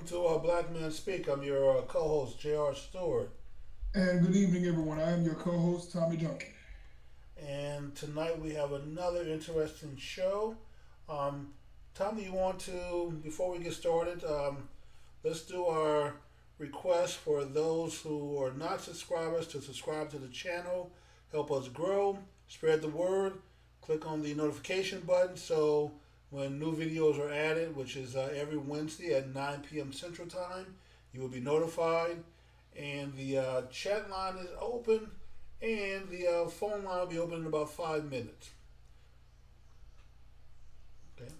to Black Man Speak. I'm your co-host, J.R. Stewart. And good evening, everyone. I am your co-host, Tommy Duncan. And tonight we have another interesting show. Um, Tommy, you want to, before we get started, let's do our request for those who are not subscribers to subscribe to the channel, help us grow, spread the word, click on the notification button so when new videos are added, which is every Wednesday at 9 p.m. Central Time, you will be notified. And the chat line is open, and the phone line will be open in about 5 minutes. Okay.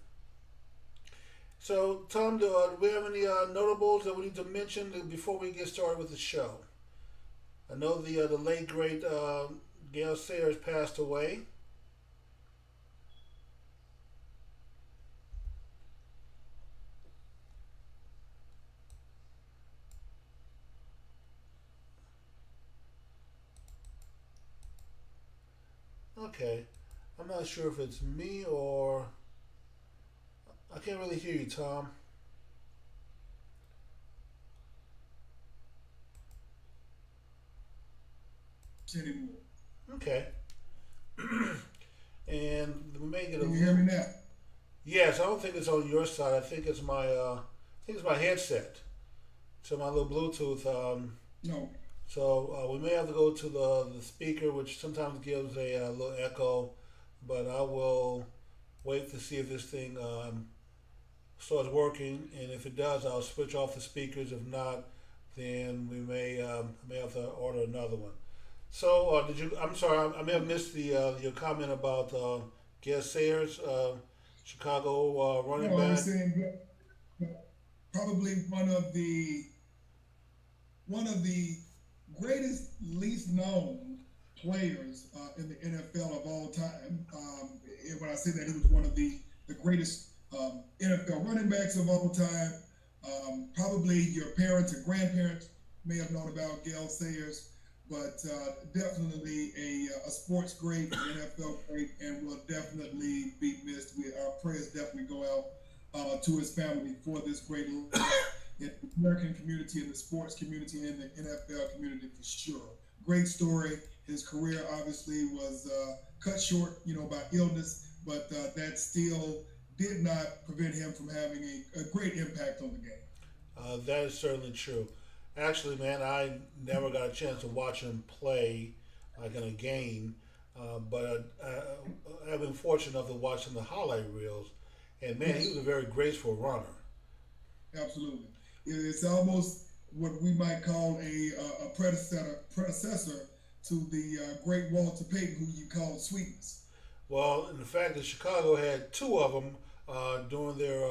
So, Tom, do we have any notables that we need to mention before we get started with the show? I know the late great Gail Sayers passed away. Okay, I'm not sure if it's me or I can't really hear you, Tom. Anymore. Okay, and we may get a Can you hear me little. now? Yes, I don't think it's on your side. I think it's my. I think it's my headset. To my little Bluetooth. No. So we may have to go to the speaker, which sometimes gives a little echo. But I will wait to see if this thing starts working, and if it does, I'll switch off the speakers. If not, then we may have to order another one. So did you? I'm sorry, I may have missed the your comment about Gail Sayers, Chicago running No, I was back. saying probably one of the greatest, least known players in the NFL of all time. When I say that, he was one of the greatest NFL running backs of all time. Probably your parents or grandparents may have known about Gail Sayers, but definitely a sports great, an NFL great, and will definitely be missed. Our prayers definitely go out to his family for this great loss in the American community, in the sports community, and the NFL community for sure. Great story. His career obviously was cut short, by illness, but that still did not prevent him from having a great impact on the game. That is certainly true. Actually, man, I never got a chance to watch him play like in a game, but I've been fortunate enough to watch him the highlight reels, and man, he was Yes, a very graceful runner. absolutely. It's almost what we might call a predecessor to the great Walter Payton, who you called Sweetness. Well, in the fact that Chicago had two of them during their,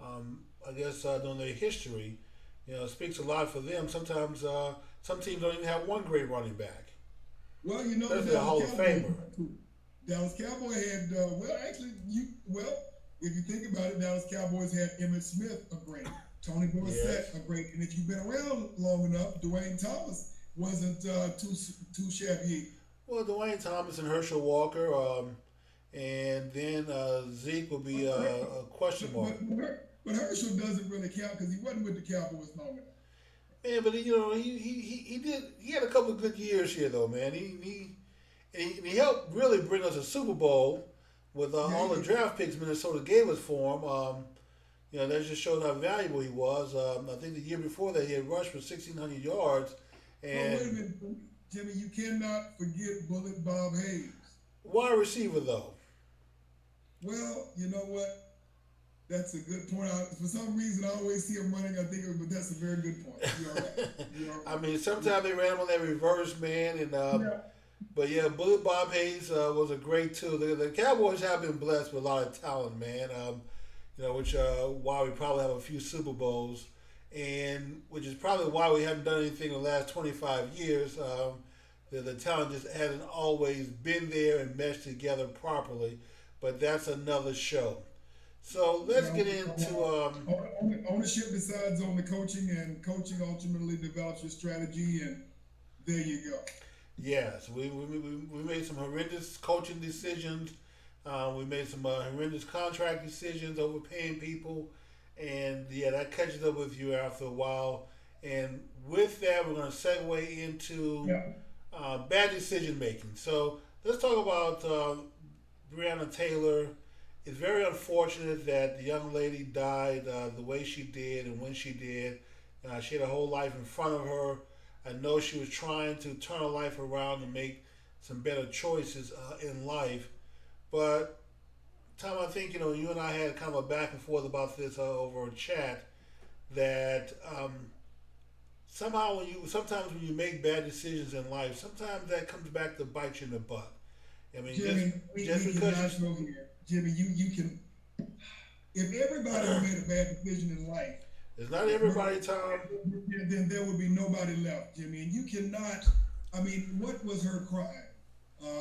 I guess, during their history, speaks a lot for them. Sometimes some teams don't even have one great running back, Well, the especially a Dallas Hall of Cowboys Famer. too. Dallas Cowboy had well, actually, if you think about it, Dallas Cowboys had Emmitt Smith, a great, Tony Yes. Dorsett, a great, and if you've been around long enough, Dwayne Thomas wasn't too shabby either. Well, Dwayne Thomas and Herschel Walker, and then Zeke will be But a question mark. but Herschel doesn't really count because he wasn't with the Cowboys long enough. Man, but he had a couple of good years here though, man. He helped really bring us a Super Bowl with Yeah, all he the did. draft picks Minnesota gave us for him. That just shows how valuable he was. I think the year before that he had rushed for 1,600 yards, But wait a and minute, Jimmy, you cannot forget Bullet Bob Hayes. wide receiver though. Well, you know what? That's a good point. For some reason, I always see him running. I think, but that's a very good point. You're right. You're I right. mean, sometimes they ran him on that reverse man, and Yeah. but yeah, Bullet Bob Hayes was a great too. The Cowboys have been blessed with a lot of talent, man. Which why we probably have a few Super Bowls, and which is probably why we haven't done anything in the last 25 years. The talent just hasn't always been there and meshed together properly, but that's another show. So let's Well, get into ownership decides on the coaching, and coaching ultimately develops your strategy. And there you go. yes, we made some horrendous coaching decisions. We made some horrendous contract decisions, overpaying people, and yeah, that catches up with you after a while. And with that, we're going to segue into Yeah. bad decision making. So let's talk about Breanna Taylor. It's very unfortunate that the young lady died the way she did and when she did. She had a whole life in front of her. I know she was trying to turn her life around and make some better choices in life. But Tom, I think you and I had kind of a back and forth about this over a chat. That somehow sometimes when you make bad decisions in life, sometimes that comes back to bite you in the butt. I mean, Jimmy, just we because cannot go here. Jimmy, you can. If everybody you, made a bad decision in life, it's not everybody, Tom. then there would be nobody left, Jimmy. And you cannot. I mean, what was her crime?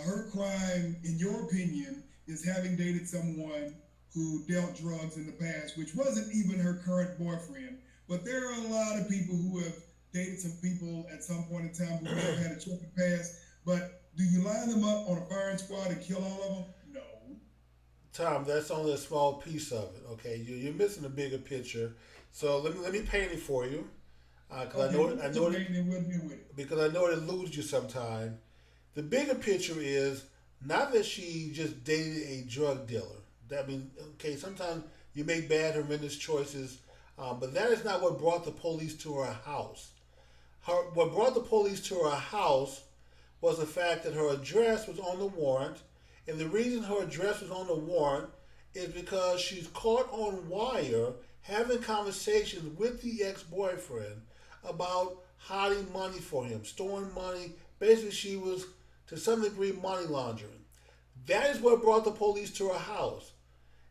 Her crime, in your opinion, is having dated someone who dealt drugs in the past, which wasn't even her current boyfriend. But there are a lot of people who have dated some people at some point in time who may have had a troubled past. But do you line them up on a firing squad and kill all of them? No. Tom, that's only a small piece of it. Okay, you're missing the bigger picture. So let me paint it for you, because Okay, I know it, because I know it eludes you sometimes. The bigger picture is not that she just dated a drug dealer. That mean, okay, sometimes you make bad, horrendous choices, but that is not what brought the police to her house. What brought the police to her house was the fact that her address was on the warrant, and the reason her address was on the warrant is because she's caught on wire having conversations with the ex-boyfriend about hiding money for him, storing money. Basically, she was to some degree money laundering. That is what brought the police to her house.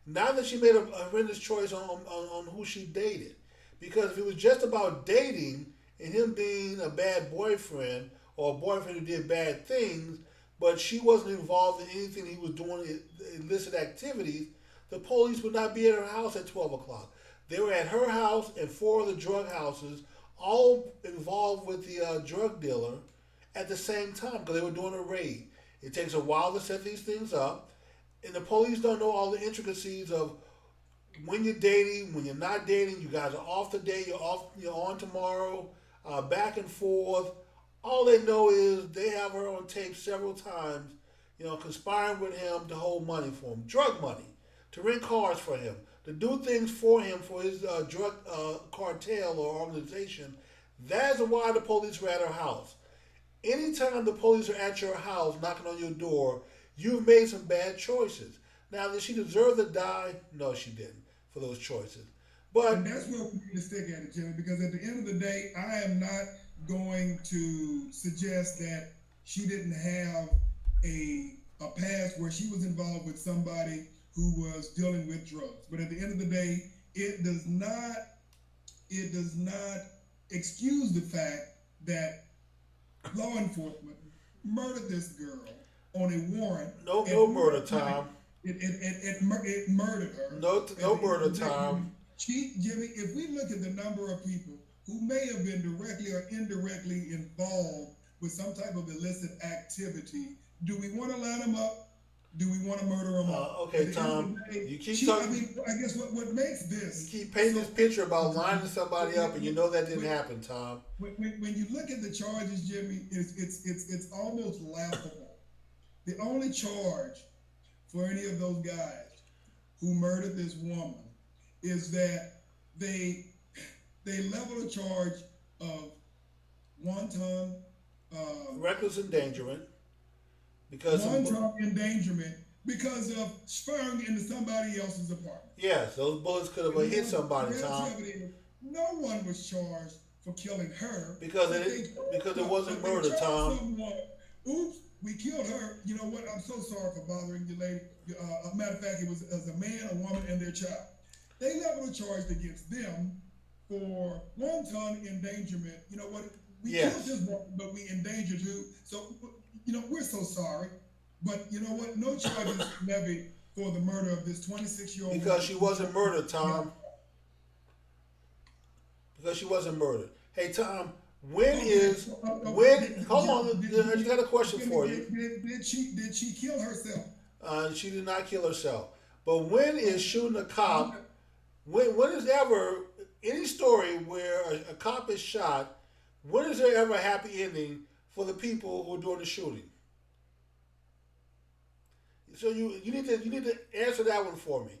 Now that she made a horrendous choice on who she dated. Because if it was just about dating and him being a bad boyfriend or a boyfriend who did bad things, but she wasn't involved in anything he was doing, illicit activities, the police would not be at her house at 12 o'clock. They were at her house and four other drug houses, all involved with the drug dealer at the same time because they were doing a raid. It takes a while to set these things up, and the police don't know all the intricacies of when you're dating, when you're not dating. You guys are off today, you're off, you're on tomorrow, back and forth. All they know is they have her on tape several times, conspiring with him to hold money for him, drug money, to rent cars for him, to do things for him for his drug cartel or organization. That is why the police were at her house. Anytime the police are at your house knocking on your door, you've made some bad choices. Now, did she deserve to die? No, she didn't for those choices. And But that's where we need to stick at it, Jimmy, because at the end of the day, I am not going to suggest that she didn't have a past where she was involved with somebody who was dealing with drugs. But at the end of the day, it does not excuse the fact that law enforcement murdered this girl on a warrant, and no who murder time. it murdered her. At No the end murder of the day, time. Jimmy, if we look at the number of people who may have been directly or indirectly involved with some type of illicit activity, do we want to line them up? Do we want to murder them all? At Okay, the end of Tom. the day, You keep I talking. mean, I guess what makes You this keep painting so this picture about lining somebody up, and you when, know that didn't when, happen, Tom. when you look at the charges, Jimmy, it's almost laughable. The only charge for any of those guys who murdered this woman is that they level a charge of wanton Reckless endangerment, because some. wanton endangerment because of spurring into somebody else's apartment. Yes, those bullets could have And hit the somebody, Tom, reality of it is, no one was charged for killing her, because but they it wasn't but they murder, charged Tom. someone. Oops, we killed her. You know what? I'm so sorry for bothering you, lady. A matter of fact, it was as a man, a woman, and their child. They leveled a charge against them for wanton endangerment. You know what? We killed Yes, this woman, but we endangered you. So, we're so sorry. But you know what? No charges levied for the murder of this 26-year-old because woman she who wasn't murdered, Tom. Because she wasn't murdered. Hey, Tom, when Okay, is when? Hold on, did, I just got a question Jimmy, for you. did she kill herself? She did not kill herself, but when is shooting a cop? when is ever any story where a cop is shot? When is there ever a happy ending for the people who are doing the shooting? So you need to answer that one for me.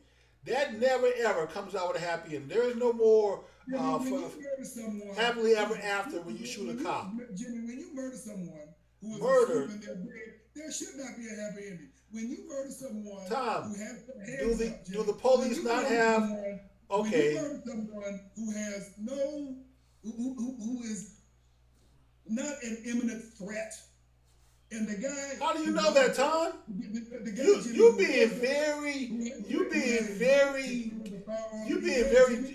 That never ever comes out with a happy ending. There is no more Jimmy, when you murder someone, happily ever after when you shoot a cop. Jimmy, when you murder someone who is asleep Murder. in their bed, there should not be a happy ending. When you murder someone Tom, who has their do hands the up, do Jimmy, the police not have? when you Okay, murder someone who has no, who is not an imminent threat, and the guy how do you who know was that, Tom? the guy You Jimmy you who being was very you who had being his right to very deliver the firearm you in his being hand, very Jimmy.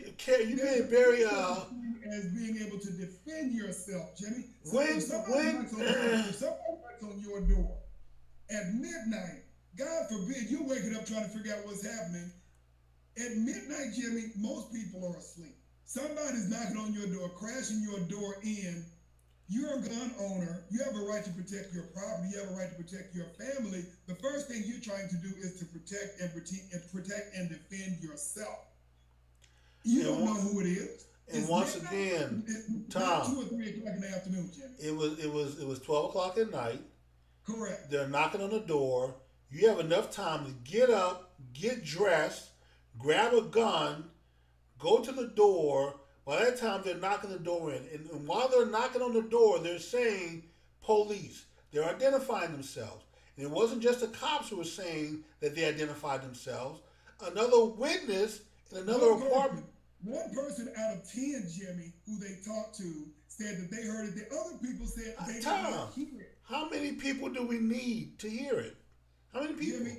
you There's being a very thing as being able to defend yourself, Jimmy. So when if somebody knocks on your door at midnight, God forbid you're waking up trying to figure out what's happening. At midnight, Jimmy, most people are asleep. Somebody's knocking on your door, crashing your door in. You're a gun owner. You have a right to protect your property. You have a right to protect your family. The first thing you're trying to do is to protect and defend yourself. You don't know and who it is. and It's once midnight. again, It's not Tom, 2 or 3 o'clock in the afternoon, Jimmy. it was 12 o'clock at night. Correct. They're knocking on the door. You have enough time to get up, get dressed, grab a gun, go to the door. By that time, they're knocking the door in. And while they're knocking on the door, they're saying police. They're identifying themselves. And it wasn't just the cops who were saying that they identified themselves. Another witness in another One apartment. person, one person out of 10, Jimmy, who they talked to, said that they heard it. The other people said they did Tom, not hear it. how many people do we need to hear it? How many people? Jimmy,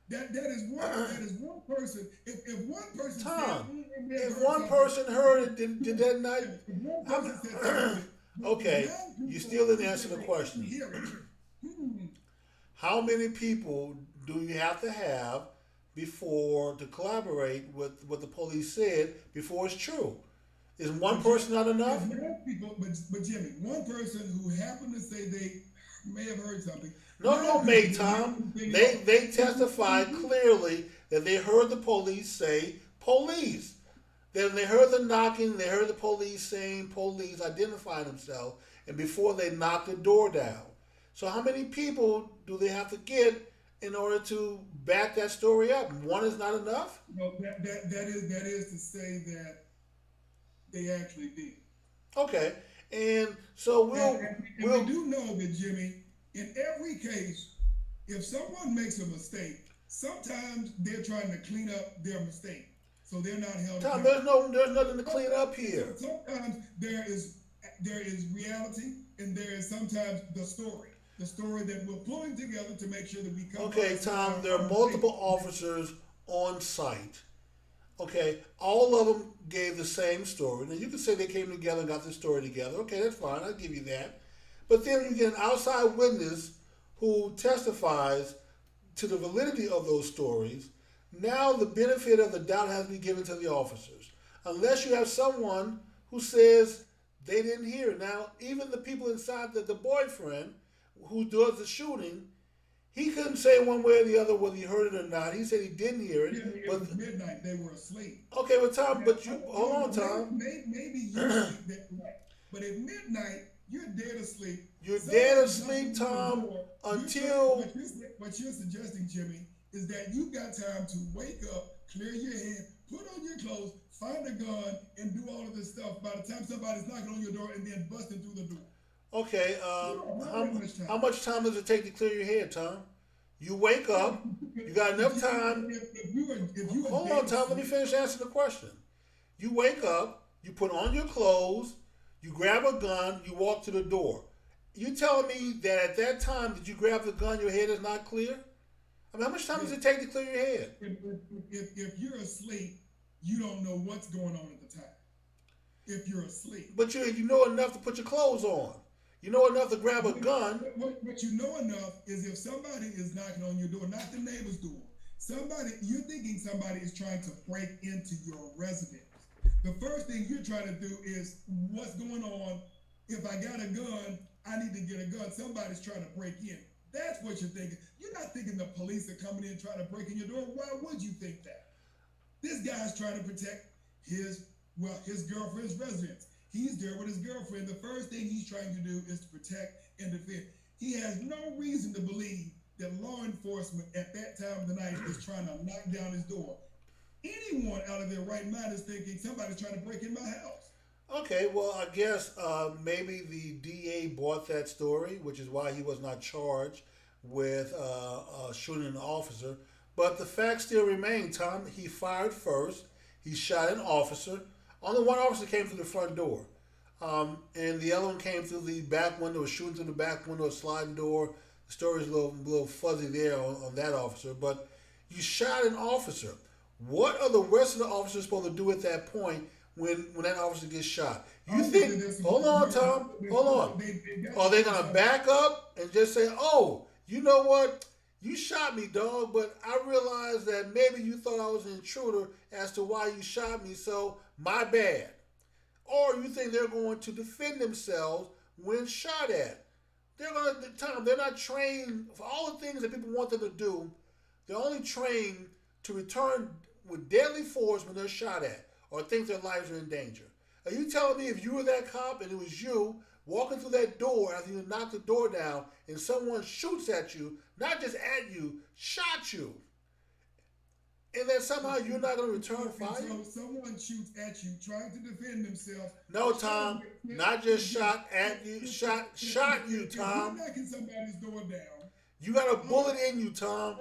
that is one person. If one person said, Tom, they if heard one something, person heard it, did that not? if one How person said they heard it, but okay, nine you people still didn't who answer said the they question. couldn't hear it. Hmm. How many people do you have to have before to collaborate with what the police said before it's true? Is one person not enough? If nine people, but Jimmy, one person who happened to say they may have heard something. No, Nine no, people mate, didn't hear Tom. anything They testified else. clearly that they heard the police say police. Then they heard the knocking, they heard the police saying police, identifying themselves, and before they knocked the door down. So how many people do they have to get in order to back that story up? One is not enough? No, that is to say that they actually did. Okay. And so And, we'll and, and we we'll do know that, Jimmy, in every case, if someone makes a mistake, sometimes they're trying to clean up their mistake, so they're not held Tom, accountable. there's nothing to clean up here. Sometimes there is reality, and there is sometimes the story that we're pulling together to make sure that we come. Okay, Tom, there are multiple officers on site. Okay, all of them gave the same story. Now you can say they came together and got the story together. Okay, that's fine. I'll give you that. But then you get an outside witness who testifies to the validity of those stories. Now the benefit of the doubt has to be given to the officers, unless you have someone who says they didn't hear it. Now, even the people inside the boyfriend who does the shooting, he couldn't say one way or the other whether he heard it or not. He said he didn't hear it. It But was midnight; they were asleep. okay, well, Tom, Now, but you hold on, Tom. Maybe you sleep that night, but at midnight you're dead asleep. You're dead Somebody's asleep, knocking on your Tom, door. until What you're suggesting, Jimmy, is that you got time to wake up, clear your head, put on your clothes, find a gun, and do all of this stuff. By the time somebody's knocking on your door and then busting through the door, okay. you don't have How, that much time. how much time does it take to clear your head, Tom? You wake up. You got enough time. If you Hold on, Tom. Let me finish answering the question. You wake up. You put on your clothes. You grab a gun. You walk to the door. You telling me that at that time did you grab the gun? Your head is not clear. I mean, how much time does it take to clear your head? if you're asleep, you don't know what's going on at the time. If you're asleep. But you know enough to put your clothes on. You know enough to grab a gun. What you know enough is if somebody is knocking on your door, not the neighbor's door, you're thinking somebody is trying to break into your residence. The first thing you're trying to do is what's going on. If I got a gun, I need to get a gun. Somebody's trying to break in. That's what you're thinking. You're not thinking the police are coming in trying to break in your door. Why would you think that? This guy's trying to protect his girlfriend's residence. He's there with his girlfriend. The first thing he's trying to do is to protect and defend. He has no reason to believe that law enforcement at that time of the night is trying to knock down his door. Anyone out of their right mind is thinking somebody's trying to break in my house. Okay, well, I guess maybe the DA bought that story, which is why he was not charged with shooting an officer. But the fact still remains, Tom. He fired first. He shot an officer. Only one officer came through the front door. And the other one came through the back window, was shooting through the back window, a sliding door. The story's a little fuzzy there on that officer. But you shot an officer. What are the rest of the officers supposed to do at that point when that officer gets shot? You think? Hold on, Tom. Hold on. Are they gonna back up and just say, "Oh, you know what? You shot me, dog, but I realized that maybe you thought I was an intruder as to why you shot me, so my bad." Or you think they're going to defend themselves when shot at? They're gonna, Tom. They're not trained for all the things that people want them to do. They're only trained to return with deadly force when they're shot at or think their lives are in danger. Are you telling me if you were that cop and it was you walking through that door after you knocked the door down and someone shoots at you, not just at you, shot you, and then somehow you're not going to return fire? So someone shoots at you trying to defend themselves. No, Tom, not just shot at you, shot you, Tom. You're knocking somebody's door down. You got a bullet in you, Tom.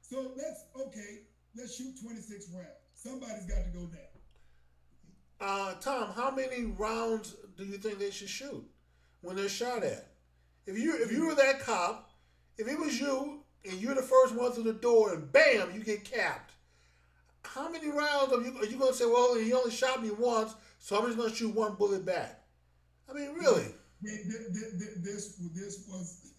So that's okay. Let's shoot 26 rounds. Somebody's got to go down. Tom, how many rounds do you think they should shoot when they're shot at? If you were that cop, if it was you and you're the first one through the door and bam, you get capped. How many rounds are you going to say, well, he only shot me once, so I'm just going to shoot one bullet back? I mean, really? This was,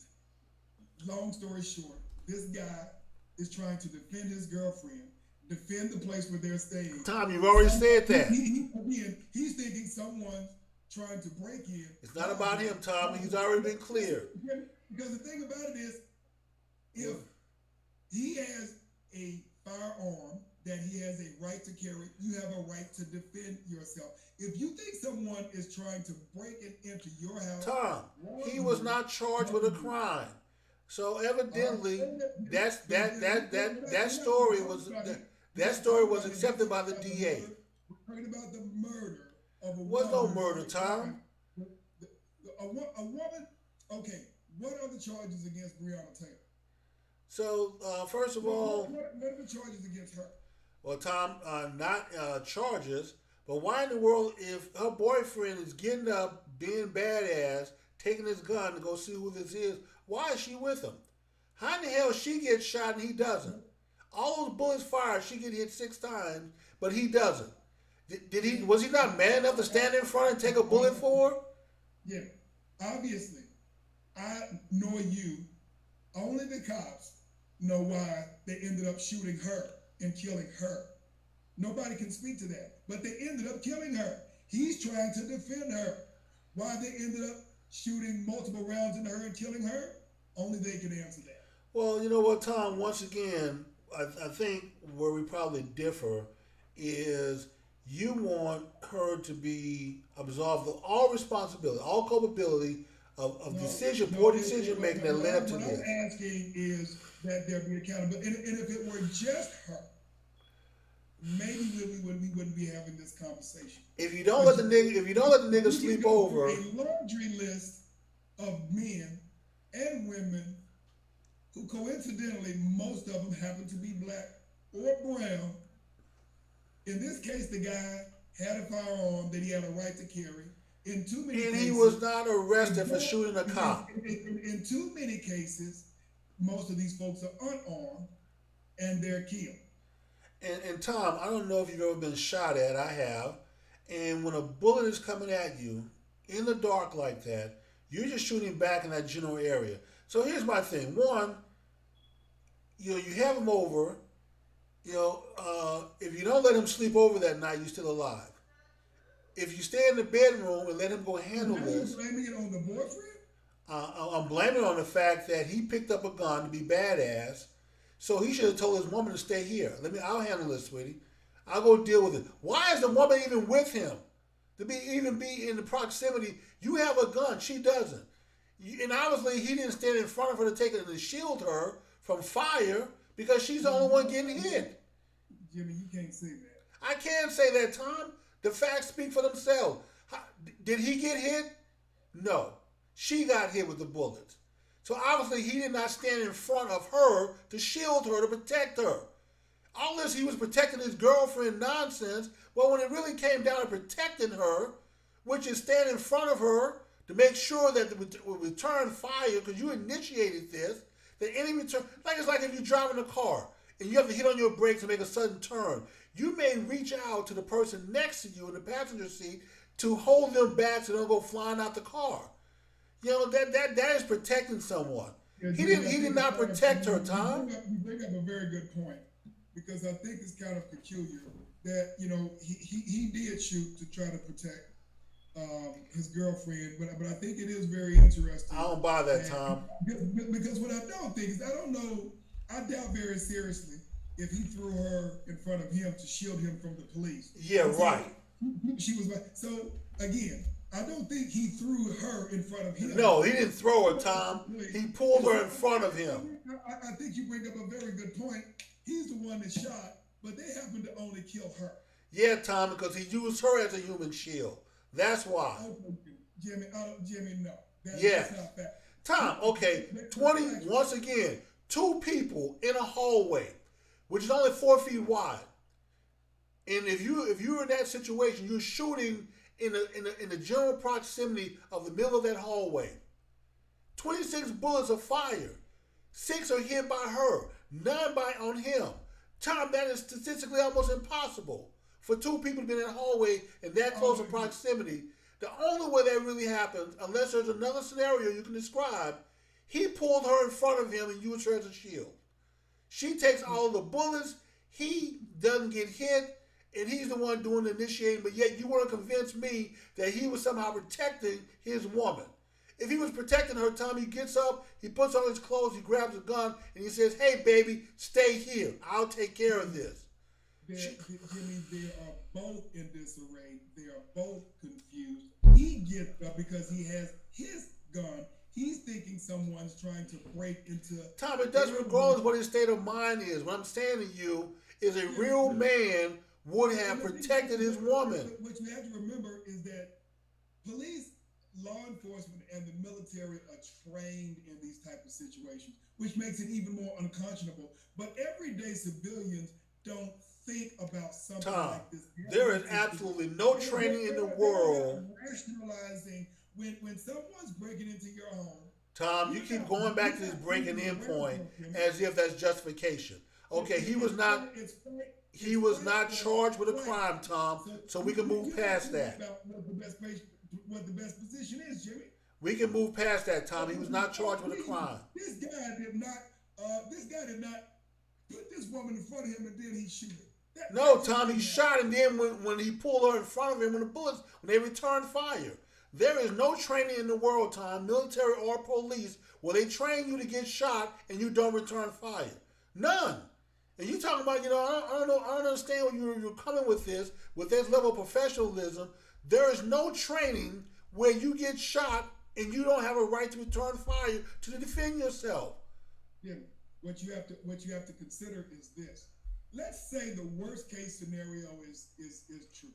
long story short, this guy is trying to defend his girlfriend, defend the place where they're staying. Tom, you've already said that. He's thinking someone's trying to break in. It's not about him, Tom. He's already been clear. Because the thing about it is, if he has a firearm that he has a right to carry, you have a right to defend yourself. If you think someone is trying to break into your house, Tom, he was not charged with a crime. So evidently, that story was accepted by the DA. We're talking about the murder of a woman. Was no murder, Tom. A woman. Okay, what are the charges against Breanna Taylor? So first of all, what are the charges against her? Well, Tom, not charges, but why in the world, if her boyfriend is getting up, being badass, taking his gun to go see who this is, why is she with him? How in the hell she gets shot and he doesn't? All those bullets fired, she get hit 6 times, but he doesn't. Did he? Was he not man enough to stand in front and take a bullet for her? Yeah, obviously, I nor you, only the cops know why they ended up shooting her and killing her. Nobody can speak to that, but they ended up killing her. He's trying to defend her. Why they ended up shooting multiple rounds into her and killing her, only they can answer that. Well, you know what, Tom, once again, I think where we probably differ is you want her to be absolved of all responsibility, all culpability of poor decision making that led up to this. What I'm asking is that there be accountability. And if it were just her, maybe we wouldn't be having this conversation. If you don't let the nigga sleep over, a laundry list of men and women who coincidentally most of them happen to be black or brown. In this case, the guy had a firearm that he had a right to carry. In too many cases, he was not arrested for shooting a cop. In too many cases, most of these folks are unarmed and they're killed. And Tom, I don't know if you've ever been shot at. I have. And when a bullet is coming at you in the dark like that, you're just shooting back in that general area. So here's my thing. One, you have him over. If you don't let him sleep over that night, you're still alive. If you stay in the bedroom and let him go handle this, you're blaming it on the boyfriend? I'm blaming it on the fact that he picked up a gun to be badass, So he should have told his woman to stay here. I'll handle this, sweetie. I'll go deal with it. Why is the woman even with him? To be in the proximity, you have a gun, she doesn't. And obviously he didn't stand in front of her to take it to shield her from fire because she's the only one getting hit. Jimmy, you can't say that. I can't say that, Tom. The facts speak for themselves. Did he get hit? No. She got hit with the bullets. So obviously he did not stand in front of her to shield her, to protect her. All this, he was protecting his girlfriend nonsense. Well, when it really came down to protecting her, which is stand in front of her to make sure that the return fire, because you initiated this, that any return, it's like if you're driving a car and you have to hit on your brakes and make a sudden turn, you may reach out to the person next to you in the passenger seat to hold them back so they don't go flying out the car. That is protecting someone. Yeah, He did not protect her, Tom. You bring up a very good point because I think it's kind of peculiar that he did shoot to try to protect his girlfriend, but I think it is very interesting. I don't buy that, Tom. Because what I don't think is I doubt very seriously if he threw her in front of him to shield him from the police. Yeah, right. She was like, so again, I don't think he threw her in front of him. No, he didn't throw her, Tom. He pulled her in front of him. I think you bring up a very good point. He's the one that shot, but they happened to only kill her. Yeah, Tom, because he used her as a human shield. That's why. Jimmy, no. That's not that. Tom, okay, 20, once again, two people in a hallway, which is only 4 feet wide. And if you're in that situation, you're shooting in the general proximity of the middle of that hallway. 26 bullets are fired. 6 are hit by her. 9 on him. Tom, that is statistically almost impossible for two people to be in that hallway in that close of proximity. The only way that really happens, unless there's another scenario you can describe, he pulled her in front of him and used her as a shield. She takes all the bullets. He doesn't get hit. And he's the one doing the initiating, but yet you want to convince me that he was somehow protecting his woman. If he was protecting her, Tom, he gets up, he puts on his clothes, he grabs a gun, and he says, hey, baby, stay here. I'll take care of this. Jimmy, they are both in disarray. They are both confused. He gets up because he has his gun. He's thinking someone's trying to break into... Tom, it doesn't regardless what his state of mind is. What I'm saying to you is a real man would have protected his woman. What you have to remember is that police, law enforcement, and the military are trained in these type of situations, which makes it even more unconscionable. But everyday civilians don't think about something like this. There is absolutely no training in the world. Rationalizing when someone's breaking into your home. Tom, you keep going back to this breaking in point as if that's justification. Okay, he was not charged with a crime, Tom, so we can move past that. What the best position is, Jimmy. We can move past that, Tom. He was not charged with a crime. This guy did not put this woman in front of him and then he shoot her. No, Tom, he shot, and then when he pulled her in front of him, when they returned fire. There is no training in the world, Tom, military or police, where they train you to get shot and you don't return fire. None. And you talking about, I don't understand where you're coming with this level of professionalism. There is no training where you get shot and you don't have a right to return fire to defend yourself. Yeah, what you have to consider is this. Let's say the worst case scenario is true.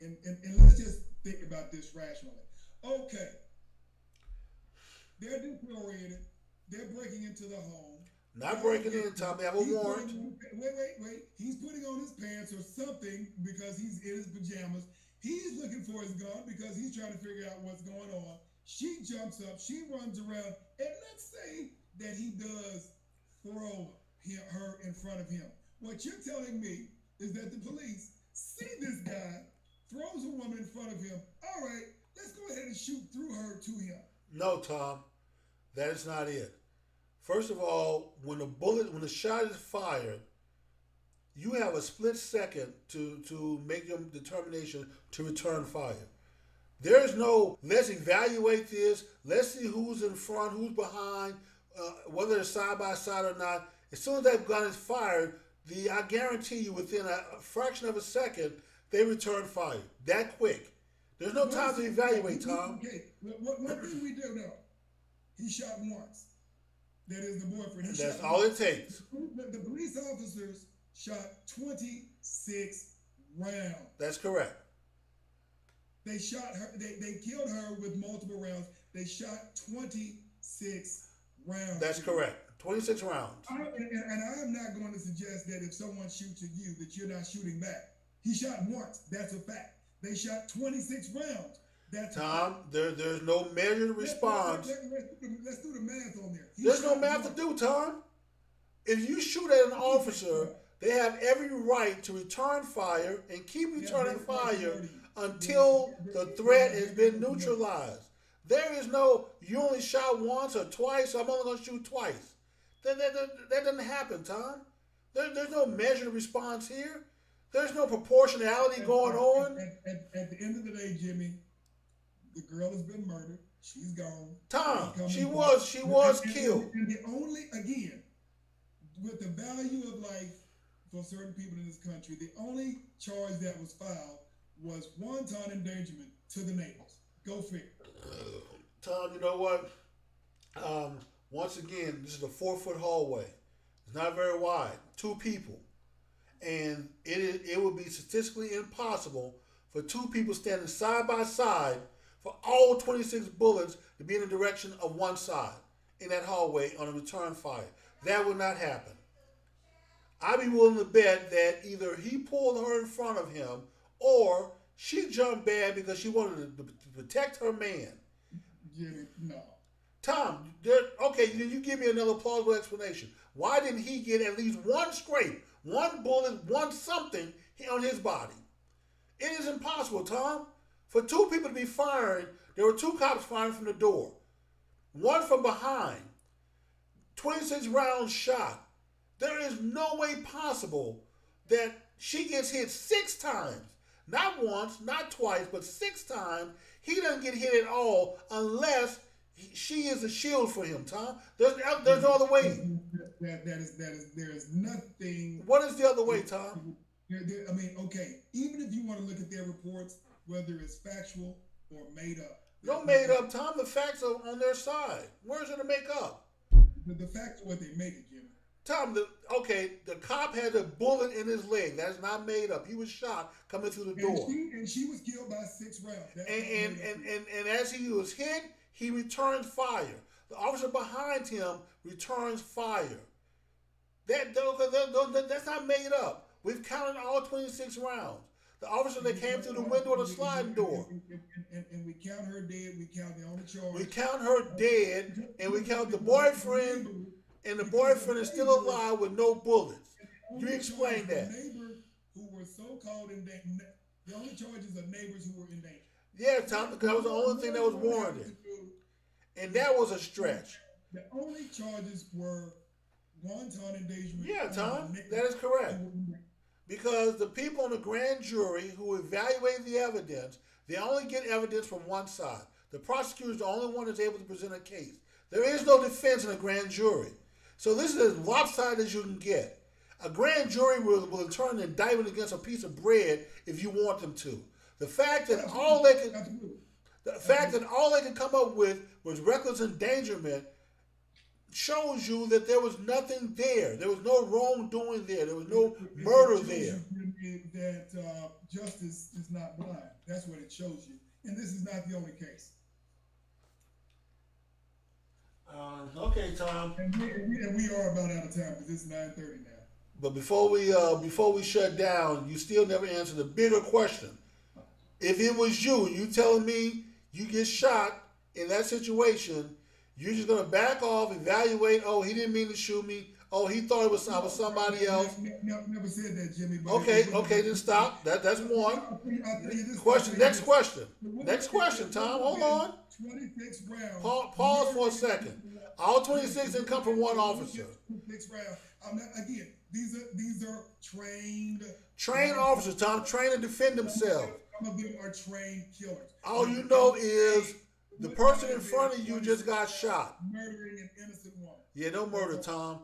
And let's just think about this rationally. Okay. They're disoriented. They're breaking into the home. Not breaking in, Tom. They have a warrant. Wait. He's putting on his pants or something because he's in his pajamas. He's looking for his gun because he's trying to figure out what's going on. She jumps up. She runs around. And let's say that he does throw her in front of him. What you're telling me is that the police see this guy, throws a woman in front of him. All right, let's go ahead and shoot through her to him. No, Tom. That is not it. First of all, when the shot is fired, you have a split second to make your determination to return fire. There is no, let's evaluate this, let's see who's in front, who's behind, whether it's side by side or not. As soon as that gun is fired, I guarantee you within a fraction of a second, they return fire. That quick. There's no time to evaluate, Tom. Okay, what thing we do know? He shot once. That is the boyfriend. And that's all it takes. The police officers shot 26 rounds. That's correct. They shot her. They killed her with multiple rounds. They shot 26 rounds. That's correct. 26 rounds. And I am not going to suggest that if someone shoots at you that you're not shooting back. He shot once. That's a fact. They shot 26 rounds. That's Tom, there's no measured response. Let's do the math on there. There's no math to do, Tom. If you shoot at an officer, they have every right to return fire and keep returning fire until the threat has been neutralized. There is no, you only shot once or twice, so I'm only going to shoot twice. That doesn't happen, Tom. There's no measured response here. There's no proportionality going on. At the end of the day, Jimmy, the girl has been murdered. She's gone. Tom, she was killed. And the only, again, with the value of life for certain people in this country, the only charge that was filed was wanton endangerment to the neighbors. Go figure. Tom, you know what? Once again, this is a 4-foot hallway. It's not very wide. 2 people. And it would be statistically impossible for 2 people standing side by side for all 26 bullets to be in the direction of one side in that hallway on a return fire. That would not happen. I'd be willing to bet that either he pulled her in front of him or she jumped bad because she wanted to protect her man. Jimmy, no. Tom, okay, you give me another plausible explanation. Why didn't he get at least one scrape, one bullet, one something on his body? It is impossible, Tom. For 2 people to be firing, there were 2 cops firing from the door. One from behind. 26 rounds shot. There is no way possible that she gets hit 6 times. Not once, not twice, but 6 times. He doesn't get hit at all unless she is a shield for him, Tom. There's no other way. There is nothing. What is the other way, Tom? I mean, okay, even if you want to look at their reports, whether it's factual or made up. No made up, Tom. The facts are on their side. Where's it to make up? The facts are what they make it, Jimmy. Tom, the cop had a bullet in his leg. That's not made up. He was shot coming through the door. And she was killed by 6 rounds. And as he was hit, he returned fire. The officer behind him returns fire. That's not made up. We've counted all 26 rounds. The officer that came through the window of the sliding door. And we count her dead. We count the only charge. We count her dead, and we count the boyfriend, and the boyfriend is still alive with no bullets. You explain that. Neighbors who were so-called in danger. The only charges are neighbors who were in danger. Yeah, Tom, because that was the only thing that was warranted. And that was a stretch. The only charges were wanton endangerment. Yeah, Tom, that is correct. Because the people on the grand jury who evaluate the evidence, they only get evidence from one side. The prosecutor is the only one that's able to present a case. There is no defense in a grand jury. So this is as lopsided as you can get. A grand jury will turn an indictment against a piece of bread if you want them to. The fact that all they could come up with was reckless endangerment shows you that there was nothing there. There was no wrongdoing there. There was no murder there. That justice is not blind. That's what it shows you. And this is not the only case. Okay, Tom. And we are about out of time because it's 9:30 now. But before we shut down, you still never answered the bigger question. If it was you telling me you get shot in that situation, you're just gonna back off, evaluate. Oh, he didn't mean to shoot me. Oh, he thought I was somebody else. Never said that, Jimmy. Okay, then stop. That's one. Question. Next question, Tom. Hold on. 26 rounds. Pause for a second. All 26 didn't come from one officer. 26 rounds. Again, these are trained officers, Tom. Trained to defend themselves. Some of them are trained killers. All you know is the person in front of you just got shot. Murdering an innocent woman. Yeah, no murder, Tom.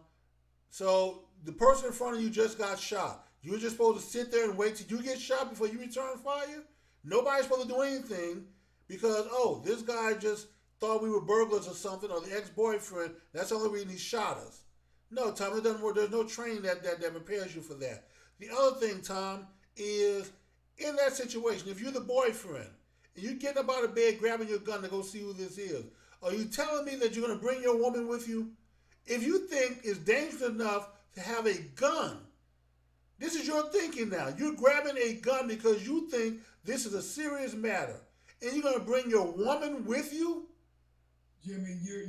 So the person in front of you just got shot. You're just supposed to sit there and wait till you get shot before you return fire? Nobody's supposed to do anything because, oh, this guy just thought we were burglars or something, or the ex-boyfriend, that's the only reason he shot us. No, Tom, it doesn't work. There's no training that prepares you for that. The other thing, Tom, is in that situation, if you're the boyfriend and you're getting up out of bed grabbing your gun to go see who this is, are you telling me that you're going to bring your woman with you? If you think it's dangerous enough to have a gun, this is your thinking now. You're grabbing a gun because you think this is a serious matter, and you're going to bring your woman with you? Jimmy, you're.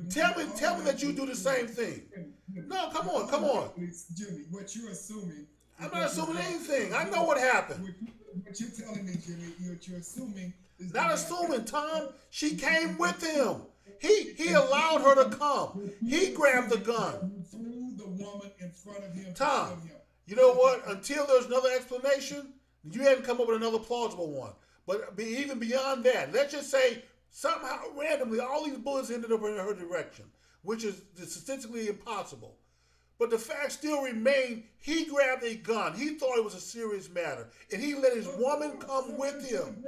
Tell me that you do the same thing. No, come on. Jimmy, what you're assuming. I'm not assuming anything. I know what happened. What you're telling me, Jimmy, what you're assuming is not assuming, Tom. She came with him. He allowed her to come. He grabbed the gun. Threw the woman in front of him. Tom, you know what? Until there's another explanation, you haven't come up with another plausible one. But even beyond that, let's just say somehow randomly all these bullets ended up in her direction, which is statistically impossible. But the fact still remained, he grabbed a gun. He thought it was a serious matter. And he let his woman come with him.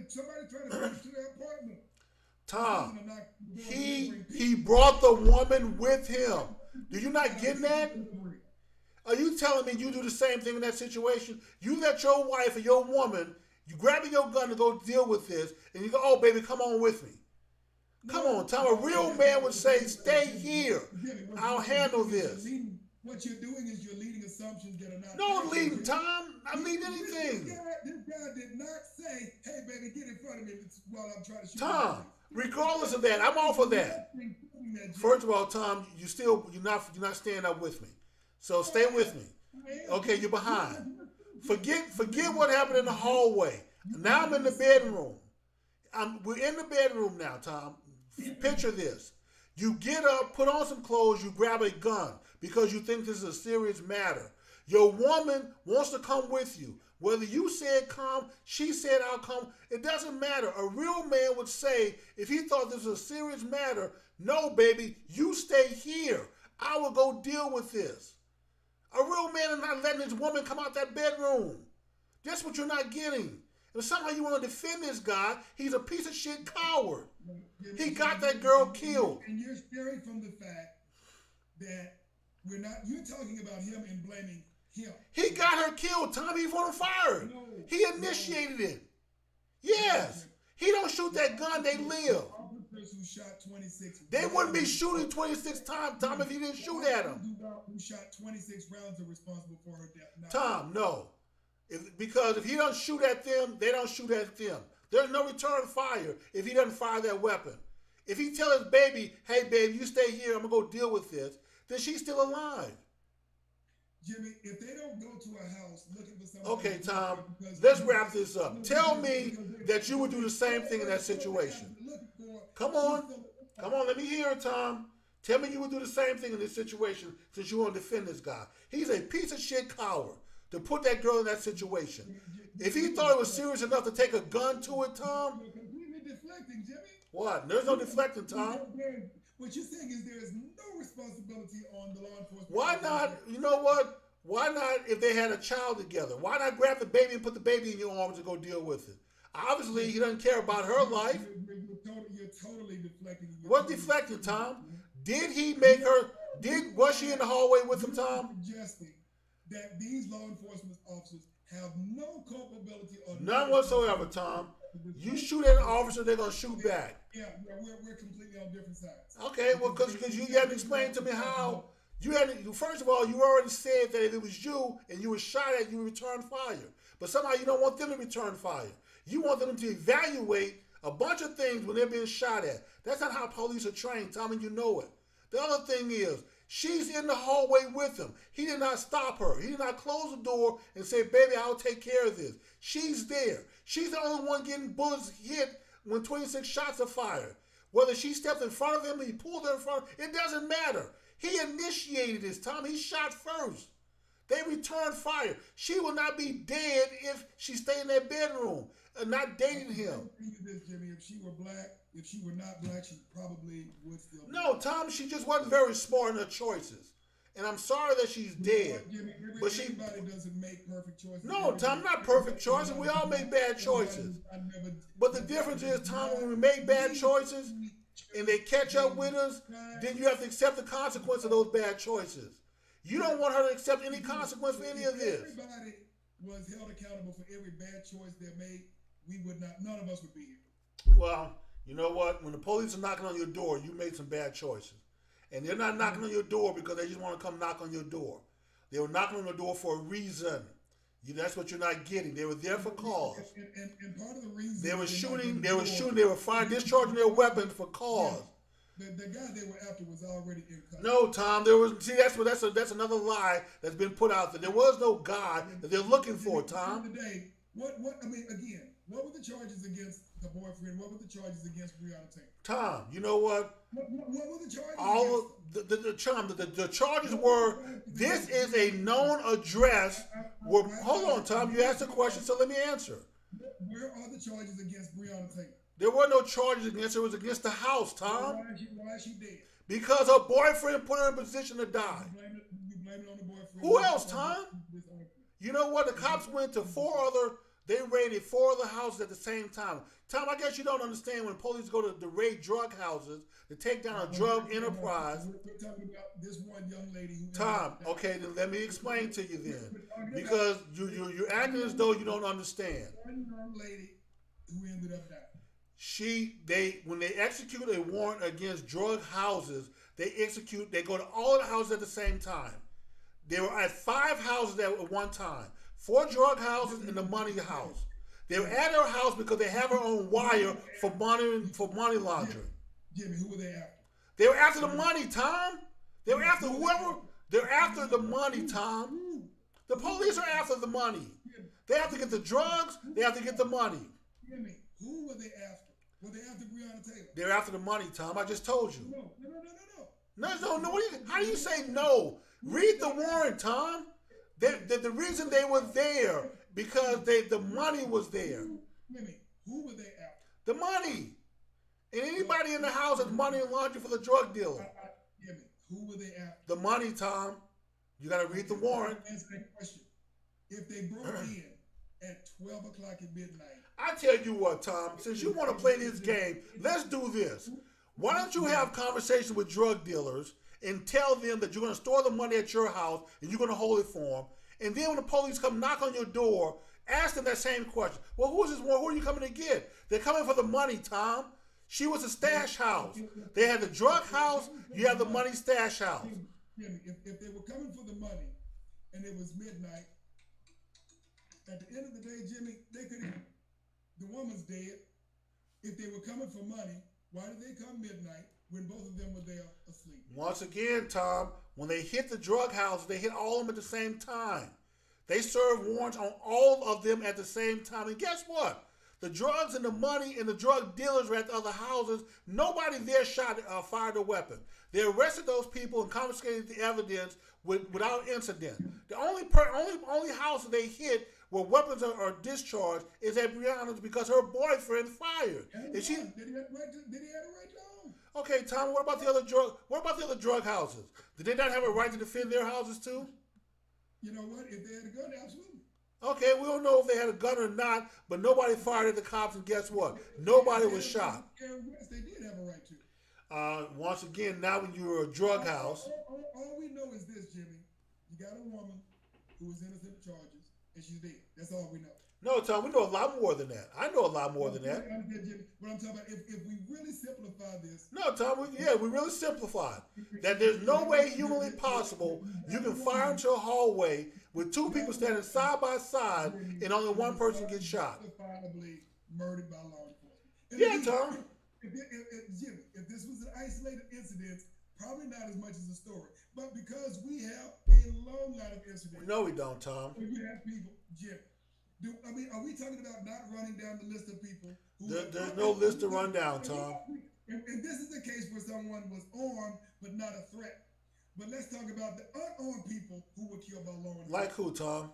Somebody tried to break into their apartment. Tom, he brought the woman with him. Do you not get that? Are you telling me you do the same thing in that situation? You let your wife or your woman, you grabbing your gun to go deal with this, and you go, oh, baby, come on with me. Come on, Tom. A real man would say, stay here. I'll handle this. What you're doing is you're leading assumptions that are not. No leading, Tom. Not leading anything. This guy did not say, hey, baby, get in front of me while I'm trying to shoot. Tom, regardless of that, I'm all for that. First of all, Tom, you're not staying up with me. So stay with me. Okay, you're behind. Forget what happened in the hallway. Now I'm in the bedroom. We're in the bedroom now, Tom. Picture this. You get up, put on some clothes, you grab a gun because you think this is a serious matter. Your woman wants to come with you. Whether you said come, she said I'll come, it doesn't matter. A real man would say, if he thought this was a serious matter, no, baby, you stay here. I will go deal with this. A real man is not letting his woman come out that bedroom. That's what you're not getting. If somehow you want to defend this guy, he's a piece of shit coward. He got that girl killed. And you're steering from the fact that you're talking about him and blaming him. He got her killed, Tom. He wanted fired. No, he initiated it. Yes. He don't shoot that gun, they live. Who shot 26. They wouldn't be shooting 26 times, Tom, if he didn't shoot at him. Who shot 26 rounds are responsible for her death. Tom, no. Because if he doesn't shoot at them, they don't shoot at them. There's no return fire if he doesn't fire that weapon. If he tells his baby, hey, baby, you stay here, I'm going to go deal with this, then she's still alive. Jimmy, if they don't go to a house looking for something... Okay, Tom, let's wrap this up. Tell me that you would do the same thing in that situation. Come on, let me hear it, Tom. Tell me you would do the same thing in this situation since you want to defend this guy. He's a piece of shit coward to put that girl in that situation. If he thought it was serious enough to take a gun to it, Tom... You're completely deflecting, Jimmy. What? There's no deflecting, Tom. What you're saying is there is no responsibility on the law enforcement. Why not? You know what? Why not if they had a child together? Why not grab the baby and put the baby in your arms and go deal with it? Obviously, he doesn't care about her life. You're totally deflecting. What deflecting, Tom? Did he make her... Was she in the hallway with him, Tom? Suggesting that these law enforcement officers have no culpability or none whatsoever, Tom. You shoot at an officer, they're going to shoot back. Yeah, we're completely on different sides. Okay, well, because you haven't explained to me how... First of all, you already said that if it was you and you were shot at, you would return fire. But somehow you don't want them to return fire. You want them to evaluate a bunch of things when they're being shot at. That's not how police are trained, Tom, and you know it. The other thing is, she's in the hallway with him. He did not stop her. He did not close the door and say, baby, I'll take care of this. She's there. She's the only one getting bullets hit when 26 shots are fired. Whether she stepped in front of him, he pulled her in front of him, it doesn't matter. He initiated this, Tom. He shot first. They returned fire. She will not be dead if she stayed in that bedroom and not dating him. Jimmy, if she were black, if she were not black, she probably would still. No, Tom, she just wasn't very smart in her choices. And I'm sorry that she's You know dead. what, Jimmy? But she, Everybody doesn't make perfect choices. no, Tom, not perfect choices. We all make bad choices. I never. But the difference is, Tom, when we make bad choices and they catch up with us, then you have to accept the consequence of those bad choices. You don't want her to accept any consequence for any of this. Everybody was held accountable for every bad choice they made. We would not. None of us would be here. Well, you know what? When the police are knocking on your door, you made some bad choices. And they're not knocking on your door because they just want to come knock on your door. They were knocking on your door for a reason. That's what you're not getting. They were there for cause. And part of the reason They were shooting. They were shooting. They were firing, discharging their weapons for cause. The guy they were after was already in custody. No, Tom. There was. See, that's another lie that's been put out there. There was no guy that they're looking for, Tom. Today, what I mean again, what were the charges against the boyfriend? What were the charges against Breanna Taylor? Tom, you know what? What were the charges? All of the charges were, this is a known address. Hold on, Tom. You asked a question, so let me answer. Where are the charges against Breanna Taylor? There were no charges against her. It was against the house, Tom. Why is she dead? Because her boyfriend put her in a position to die. You blame it on the boyfriend. Who else, Tom? You know what? The cops went to they raided 4 other houses at the same time. Tom, I guess you don't understand when police go to raid drug houses to take down a drug enterprise. We're talking about this one young lady who. Tom, okay, then let me explain to you then. Because you're acting as though you don't understand. One young lady who ended up dying. When they execute a warrant against drug houses, they go to all of the houses at the same time. They were at 5 houses at one time. 4 drug houses and the money house. They were at her house because they have her own wire for money laundering. Jimmy, who were they after? They were after the money, Tom. They were after whoever. They're after the money, Tom. The police are after the money. They have to get the drugs. They have to get the money. Jimmy, who were they after? Were they after Breanna Taylor? They're after the money, Tom. I just told you. No. How do you say no? Read the warrant, Tom. The reason they were there because the money was there. Jimmy, who were they after? The money. And anybody in the house has money and laundry for the drug dealer. Jimmy, who were they after? The money, Tom. You got to read the warrant. Answer that question. If they broke in at 12 o'clock at midnight. I tell you what, Tom, since you want to play this game, let's do this. Why don't you have conversations with drug dealers and tell them that you're going to store the money at your house and you're going to hold it for them. And then when the police come knock on your door, ask them that same question. Well, who is this? Who are you coming to get? They're coming for the money, Tom. She was a stash house. They had the drug house. You have the money stash house. Jimmy, if they were coming for the money and it was midnight, at the end of the day, Jimmy, the woman's dead. If they were coming for money, why did they come midnight when both of them were there asleep? Once again, Tom, when they hit the drug houses, they hit all of them at the same time. They served warrants on all of them at the same time. And guess what? The drugs and the money and the drug dealers were at the other houses. Nobody there fired a weapon. They arrested those people and confiscated the evidence without incident. The only house that they hit where weapons are discharged is at Breanna's because her boyfriend fired. Did he have a right to own? Okay, Tom. What about the other drug houses? Did they not have a right to defend their houses too? You know what? If they had a gun, absolutely. Okay, we don't know if they had a gun or not, but nobody fired at the cops, and guess what? Nobody was shot. They did have a right to. Once again, now when you're a drug house. All we know is this, Jimmy. You got a woman who was innocent of charges, and she's dead. That's all we know. No, Tom, we know a lot more than that. I know a lot more than that. What I'm talking about, if we really simplify this. No, Tom, we really simplified. That there's no way humanly possible you can fire into a hallway with 2 people standing side by side and only one person gets shot. Justifiably murdered by law enforcement. Yeah, Tom. Jimmy, if this was an isolated incident, probably not as much as a story. But because we have a long line of incidents. No, we don't, Tom. We have people, Jimmy. Are we talking about not running down the list of people? There's no list to run down, Tom. And this is the case where someone was armed but not a threat. But let's talk about the unarmed people who were killed by law enforcement. Like who, Tom?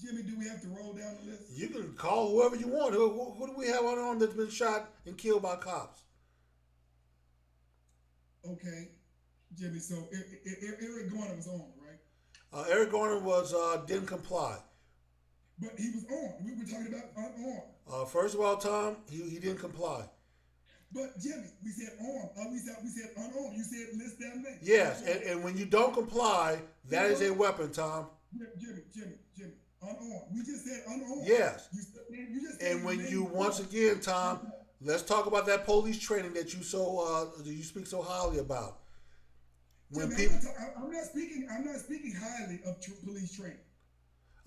Jimmy, do we have to roll down the list? You can call whoever you want. Who do we have unarmed that's been shot and killed by cops? Okay. Jimmy. So Eric Garner was on, right? Eric Garner was didn't comply. But he was on. We were talking about unarmed. First of all, Tom, he didn't comply. But Jimmy, we said armed. We said unarmed. You said list them names. Yes, and when you don't comply, that is a weapon, Tom. Jimmy, unarmed. We just said unarmed. Yes. You just said And when you named once armed. again, Tom, let's talk about that police training that you speak so highly about. When Jimmy, people, I'm not speaking highly of police training.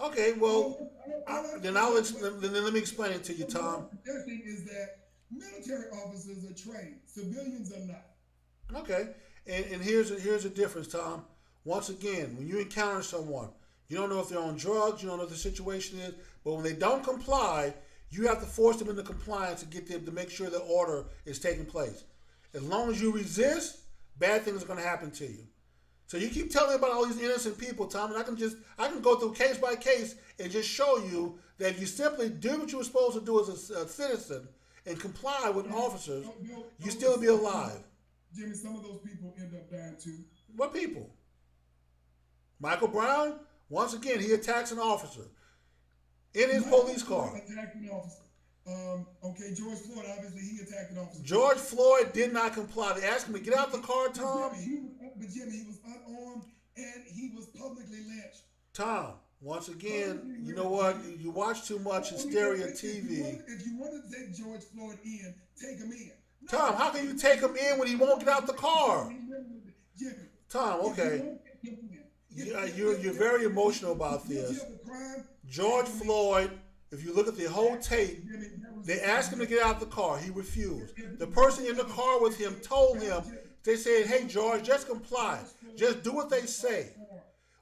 okay, well, All I'm then then let me explain it to you, what I'm Tom. suggesting is that military officers are trained, civilians are not. Okay, and here's the difference, Tom. Once again, when you encounter someone, you don't know if they're on drugs, you don't know what the situation is, but when they don't comply, you have to force them into compliance to get them to make sure the order is taking place. As long as you resist, bad things are going to happen to you. So you keep telling me about all these innocent people, Tom, and I can go through case by case and just show you that if you simply do what you were supposed to do as a citizen and comply with officers, you still be alive. Jimmy, some of those people end up dying too. What people? Michael Brown, once again, he attacks an officer in his Michael police car. Floyd attacked an officer. Okay, George Floyd, obviously, he attacked an officer. George Floyd did not comply. They asked him to get out the car, Tom. Jimmy, he was unarmed and he was publicly lynched. Tom, once again, you know what? You watch too much hysteria TV. If you want to take George Floyd in, take him in. Tom, how can you take him in when he won't get out the car? Jimmy. Tom, okay. You're very emotional about this. George Floyd, if you look at the whole tape, they asked him to get out the car. He refused. The person in the car with him told him, they said, hey, George, just comply. Just do what they say.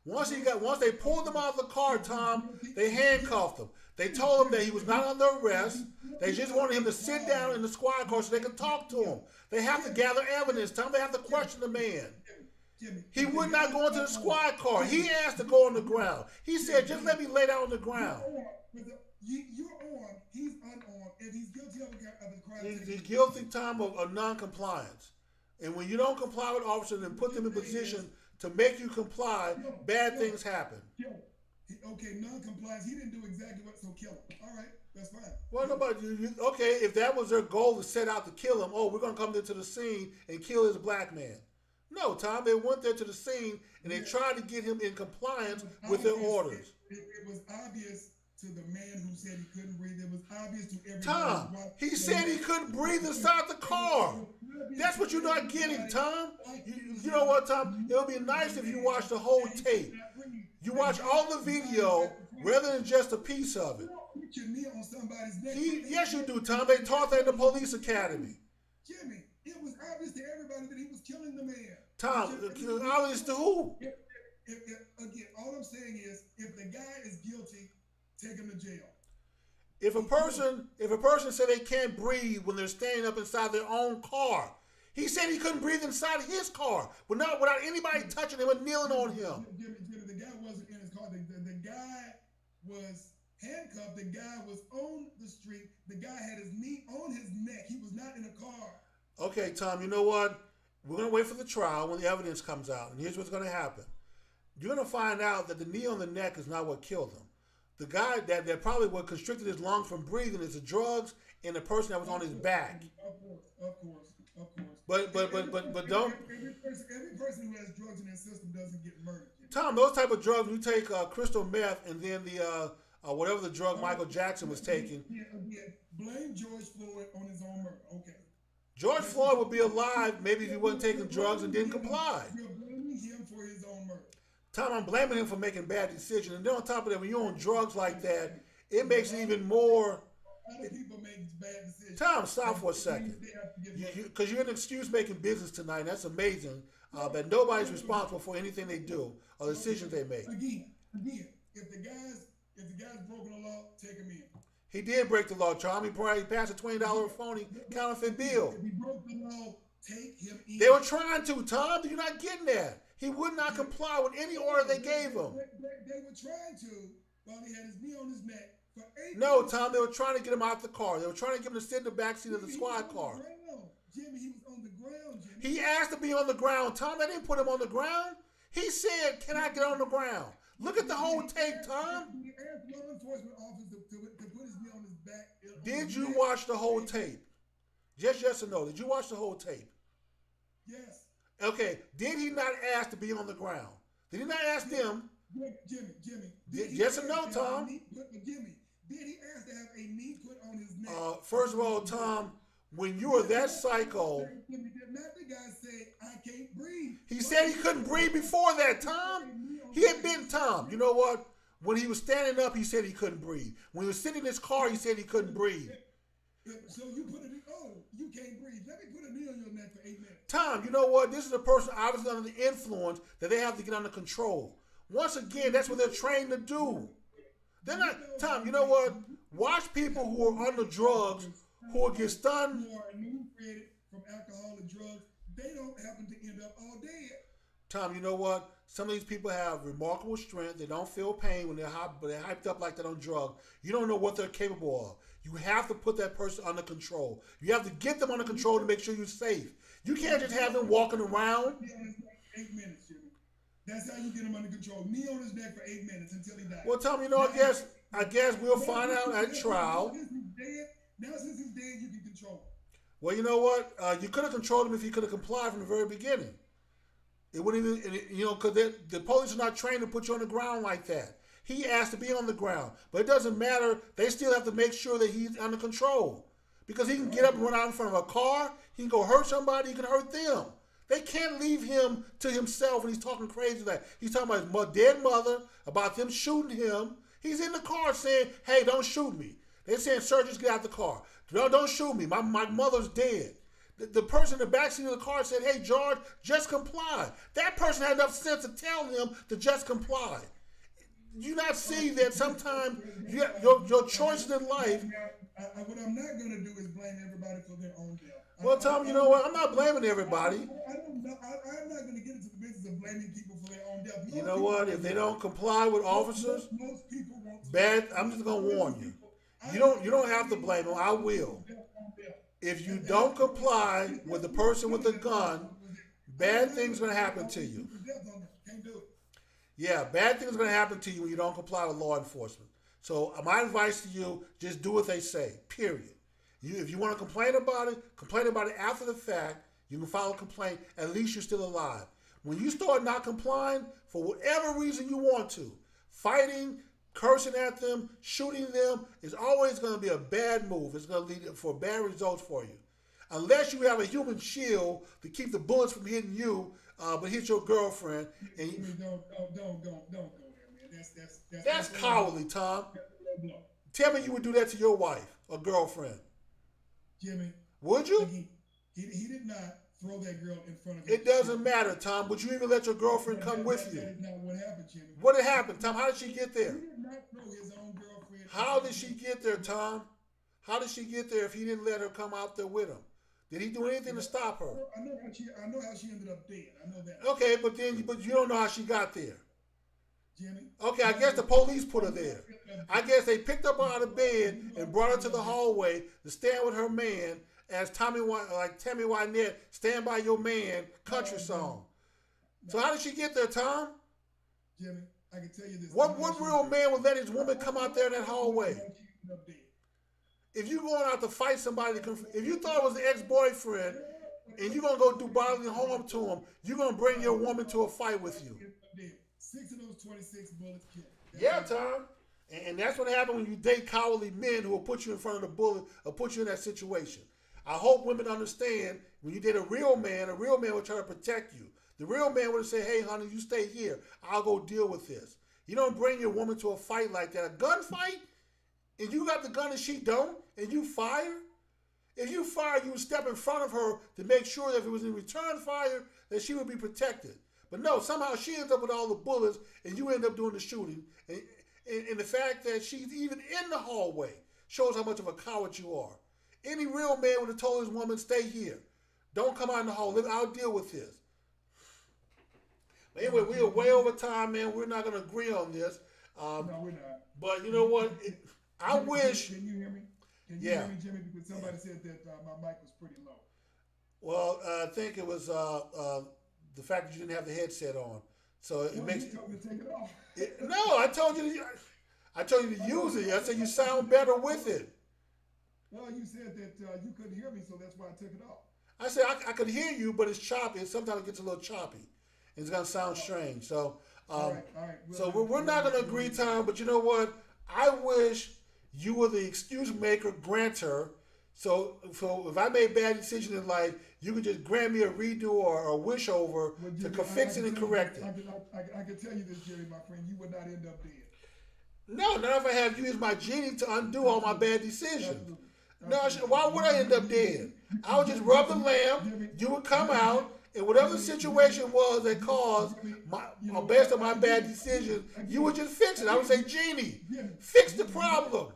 Once they pulled him out of the car, Tom, they handcuffed him. They told him that he was not under arrest. They just wanted him to sit down in the squad car so they could talk to him. They have to gather evidence, Tom. They have to question the man. He would not go into the squad car. He asked to go on the ground. He said, just let me lay down on the ground. You're armed. He's unarmed. If he's guilty of a crime, He's guilty, Tom, of non-compliance. And when you don't comply with officers and put them in position to make you comply, bad things happen. Okay, non-compliance. He didn't do exactly what, so kill him. All right, that's fine. Well, nobody. Okay, if that was their goal to set out to kill him, we're going to come into the scene and kill this black man. No, Tom, they went there to the scene and they tried to get him in compliance with their orders. It was obvious to the man who said he couldn't breathe. It was obvious to everyone. Tom, he said he couldn't breathe inside the car. That's what you're not getting, Tom. You know what, Tom? It would be nice if you watch the whole tape. You watch all the video rather than just a piece of it. Put your knee on somebody's neck. Yes, you do, Tom. They taught that in the police academy. Jimmy, it was obvious to everybody that he was killing the man. Tom, obvious to who? Again, all I'm saying is, if the guy is guilty, take him to jail. If a person said they can't breathe when they're standing up inside their own car, he said he couldn't breathe inside his car without anybody touching him or kneeling on him. Jimmy, the guy wasn't in his car. The guy was handcuffed. The guy was on the street. The guy had his knee on his neck. He was not in a car. Okay, Tom, you know what? We're going to wait for the trial when the evidence comes out. And here's what's going to happen. You're going to find out that the knee on the neck is not what killed him. The guy that probably what constricted his lungs from breathing is the drugs and the person that was on his back. Of course. But don't. Every person who has drugs in their system doesn't get murdered. Tom, those type of drugs, you take crystal meth and then the whatever the drug Michael Jackson was taking. Again, blame George Floyd on his own murder. Okay. George Floyd would be alive maybe if he wasn't taking drugs and didn't comply. You're blaming him for his own murder. Tom, I'm blaming him for making bad decisions. And then on top of that, when you're on drugs like that, it makes it even more. Other people make bad decisions. Tom, stop for a second. Because you're an excuse-making business tonight. And that's amazing. That nobody's responsible for anything they do or decisions they make. Again, if the guy's broken the law, take him in. He did break the law, Charlie. He passed a $20 phony counterfeit bill. If he broke the law, take him in. They were trying to, Tom. You're not getting that. He would not comply with any order they gave him. They were trying to while he had his knee on his neck for 8 No, Tom, they were trying to get him out the car. They were trying to get him to sit in the back seat of the squad car. Jimmy, he was on on the ground, Jimmy. He asked to be on the ground, Tom. I didn't put him on the ground. He said, "Can I get on the ground?" Look at the whole tape, Tom. He asked law enforcement officers to put his knee on his back. Did you watch the whole tape? Just yes or no. Did you watch the whole tape? Yes. Okay. Did he not ask to be on the ground? Did he not ask them? Jimmy. Yes or no, Tom? Jimmy, did he ask to have a knee put on his neck? First of all, Tom, when you are that psycho, Jimmy, did not the guy say, "I can't breathe"? he said he couldn't breathe before that, Tom. He had been, Tom. You know what? When he was standing up, he said he couldn't breathe. When he was sitting in his car, he said he couldn't breathe. So you put it in, you can't breathe. Let me put a knee on your neck for 8 minutes. Tom, you know what? This is a person obviously under the influence that they have to get under control. Once again, that's what they're trained to do. They're not, Tom, you know what? Watch people who are under drugs who will get stunned. Who are inebriated from alcohol and drugs, they don't happen to end up all dead. Tom, you know what? Some of these people have remarkable strength. They don't feel pain when they're hyped up like that on drugs. You don't know what they're capable of. You have to put that person under control. You have to get them under control to make sure you're safe. You can't just have them walking around. 8 minutes, Jimmy. That's how you get him under control. Knee on his neck for 8 minutes until he dies. Well, Tom, you know, I guess we'll find out at trial. Now since he's dead, you can control him. Well, you know what? You could have controlled him if he could have complied from the very beginning. It wouldn't even, you know, because the police are not trained to put you on the ground like that. He asked to be on the ground, but it doesn't matter. They still have to make sure that he's under control because he can get up and run out in front of a car. He can go hurt somebody. He can hurt them. They can't leave him to himself when he's talking crazy like that. He's talking about his dead mother, about them shooting him. He's in the car saying, "Hey, don't shoot me." They're saying, "Sir, just get out the car. No, don't shoot me. My mother's dead." The person in the backseat of the car said, "Hey, George, just comply." That person had enough sense to tell him to just comply. You not see that sometimes your choices in life. What I'm not going to do is blame everybody for their own death. Well, Tom, you know what? I'm not blaming everybody. I'm not going to get into the business of blaming people for their own death. You know what? If they don't comply with officers, most people won't. bad. I'm just gonna warn you. You don't have to blame them. I will. If you don't comply with the person with the gun, bad things are gonna happen to you. Can't do it. Yeah, bad things are going to happen to you when you don't comply with law enforcement. So my advice to you, just do what they say, period. If you want to complain about it after the fact. You can file a complaint. At least you're still alive. When you start not complying, for whatever reason you want to, fighting, cursing at them, shooting them, is always going to be a bad move. It's going to lead for bad results for you. Unless you have a human shield to keep the bullets from hitting you, but hit your girlfriend. And don't go there, man. That's cowardly, Tom. Tell me you would do that to your wife or girlfriend. Jimmy. Would you? He did not throw that girl in front of him. It doesn't matter, Tom. Would you even let your girlfriend come with you? That is not what happened, Jimmy. What had happened, Tom? How did she get there? He did not throw his own girlfriend. How did she get there, Tom? How did she get there if he didn't let her come out there with him? Did he do anything to stop her? I know how she ended up dead. I know that. Okay, but you don't know how she got there. Jimmy. Okay, I guess the police put her there. I guess they picked her up out of bed and brought her to the hallway to stand with her man as Tammy Wynette, "Stand by Your Man" country song. So how did she get there, Tom? Jimmy, I can tell you this. What real man would let his woman come out there in that hallway? If you going out to fight somebody, if you thought it was an ex-boyfriend and you're going to go do bodily harm to him, you're going to bring your woman to a fight with you. 6 of those 26 bullets killed. Yeah, Tom. And that's what happens when you date cowardly men who will put you in front of the bullet or put you in that situation. I hope women understand when you date a real man will try to protect you. The real man would say, "Hey, honey, you stay here. I'll go deal with this." You don't bring your woman to a fight like that. A gunfight? And you got the gun and she don't, and you fire? If you fire, you would step in front of her to make sure that if it was in return fire, that she would be protected. But no, somehow she ends up with all the bullets, and you end up doing the shooting. And the fact that she's even in the hallway shows how much of a coward you are. Any real man would have told his woman, "Stay here. Don't come out in the hall. I'll deal with this." But anyway, we are way over time, man. We're not going to agree on this. No, we're not. But you know what? I wish. Can you hear me? Can you Yeah. hear me, Jimmy? Because somebody said that my mic was pretty low. Well, I think it was the fact that you didn't have the headset on, so it Well, makes you told me to take it off. it. No, I told you. I told you to use it. I said you sound better with it. Well, you said that you couldn't hear me, so that's why I took it off. I said I could hear you, but it's choppy. Sometimes it gets a little choppy. It's gonna sound Uh, strange. So, all right. so we're not gonna agree, Tom. But you know what? I wish you were the excuse maker, granter. So if I made bad decisions in life, you could just grant me a redo or a wish over Well, to Jimmy, I fix it can and tell you correct this. it. I can tell you this, Jerry, my friend. You would not end up dead. No, not if I have you as my genie to undo all my Absolutely, bad decisions. absolutely, No, absolutely. why would I end up dead? I would just rub the lamp. You would come out, and whatever the situation was that caused my, You or know, based on my again, bad decision, you would again, just fix it. I would say, Genie, fix the problem.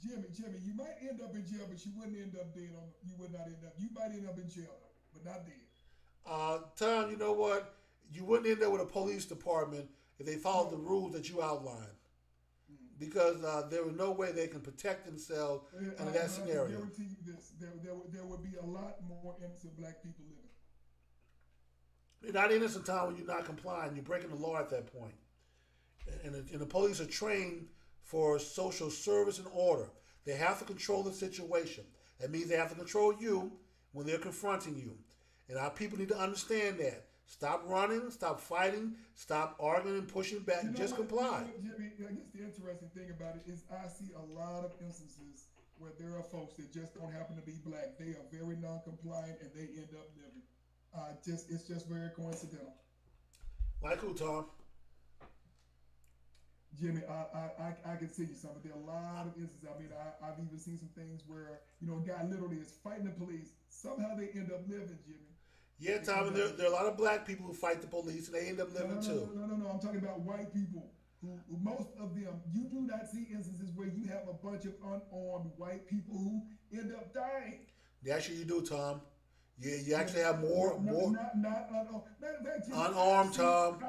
Jimmy, you might end up in jail, but you wouldn't end up dead. You would not end up. You might end up in jail, but not dead. Tom, you know what? You wouldn't end up with a police department if they followed the No, rules that you outlined, because there was no way they can protect themselves under that but I can scenario. guarantee you this: there would be a lot more innocent black people living. You're not innocent, Tom, when you're not complying. You're breaking the law at that point. And the police are trained for social service and order. They have to control the situation. That means they have to control you when they're confronting you. And our people need to understand that. Stop running, stop fighting, stop arguing and pushing back, You and know just what? You know comply. what, Jimmy? I guess the interesting thing about it is I see a lot of instances where there are folks that just don't happen to be black. They are very non-compliant and they end up living. Just it's just very coincidental. Like who, Tom? Jimmy, I can see you something. There are a lot of instances. I mean, I've even seen some things where, a guy literally is fighting the police. Somehow they end up living, Jimmy. Yeah, They Tom, end and up there living. are a lot of black people who fight the police and they end up No, living no, no, no, too. no, no, no. I'm talking about white people who most of them, you do not see instances where you have a bunch of unarmed white people who end up dying. Actually, you do, Tom. You actually Jimmy, have not unarmed. Matter of fact, Jimmy, unarmed, Tom.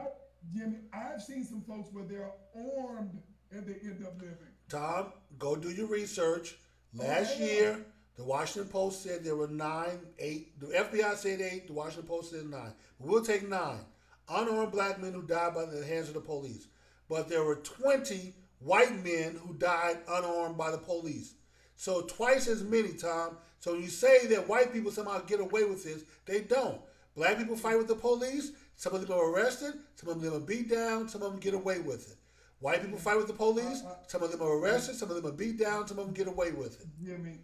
I've seen some folks where they're armed and they end up living. Tom, go do your research. Oh, Last hang on. year, the Washington Post said there were nine, eight. The FBI said eight. The Washington Post said nine. But we'll take nine unarmed black men who died by the hands of the police. But there were 20 white men who died unarmed by the police. So twice as many, Tom. So when you say that white people somehow get away with this, they don't. Black people fight with the police. Some of them are arrested. Some of them are beat down. Some of them get away with it. White people fight with the police. I, Some of them are arrested. Some of them are beat down. Some of them get away with it. Jimmy,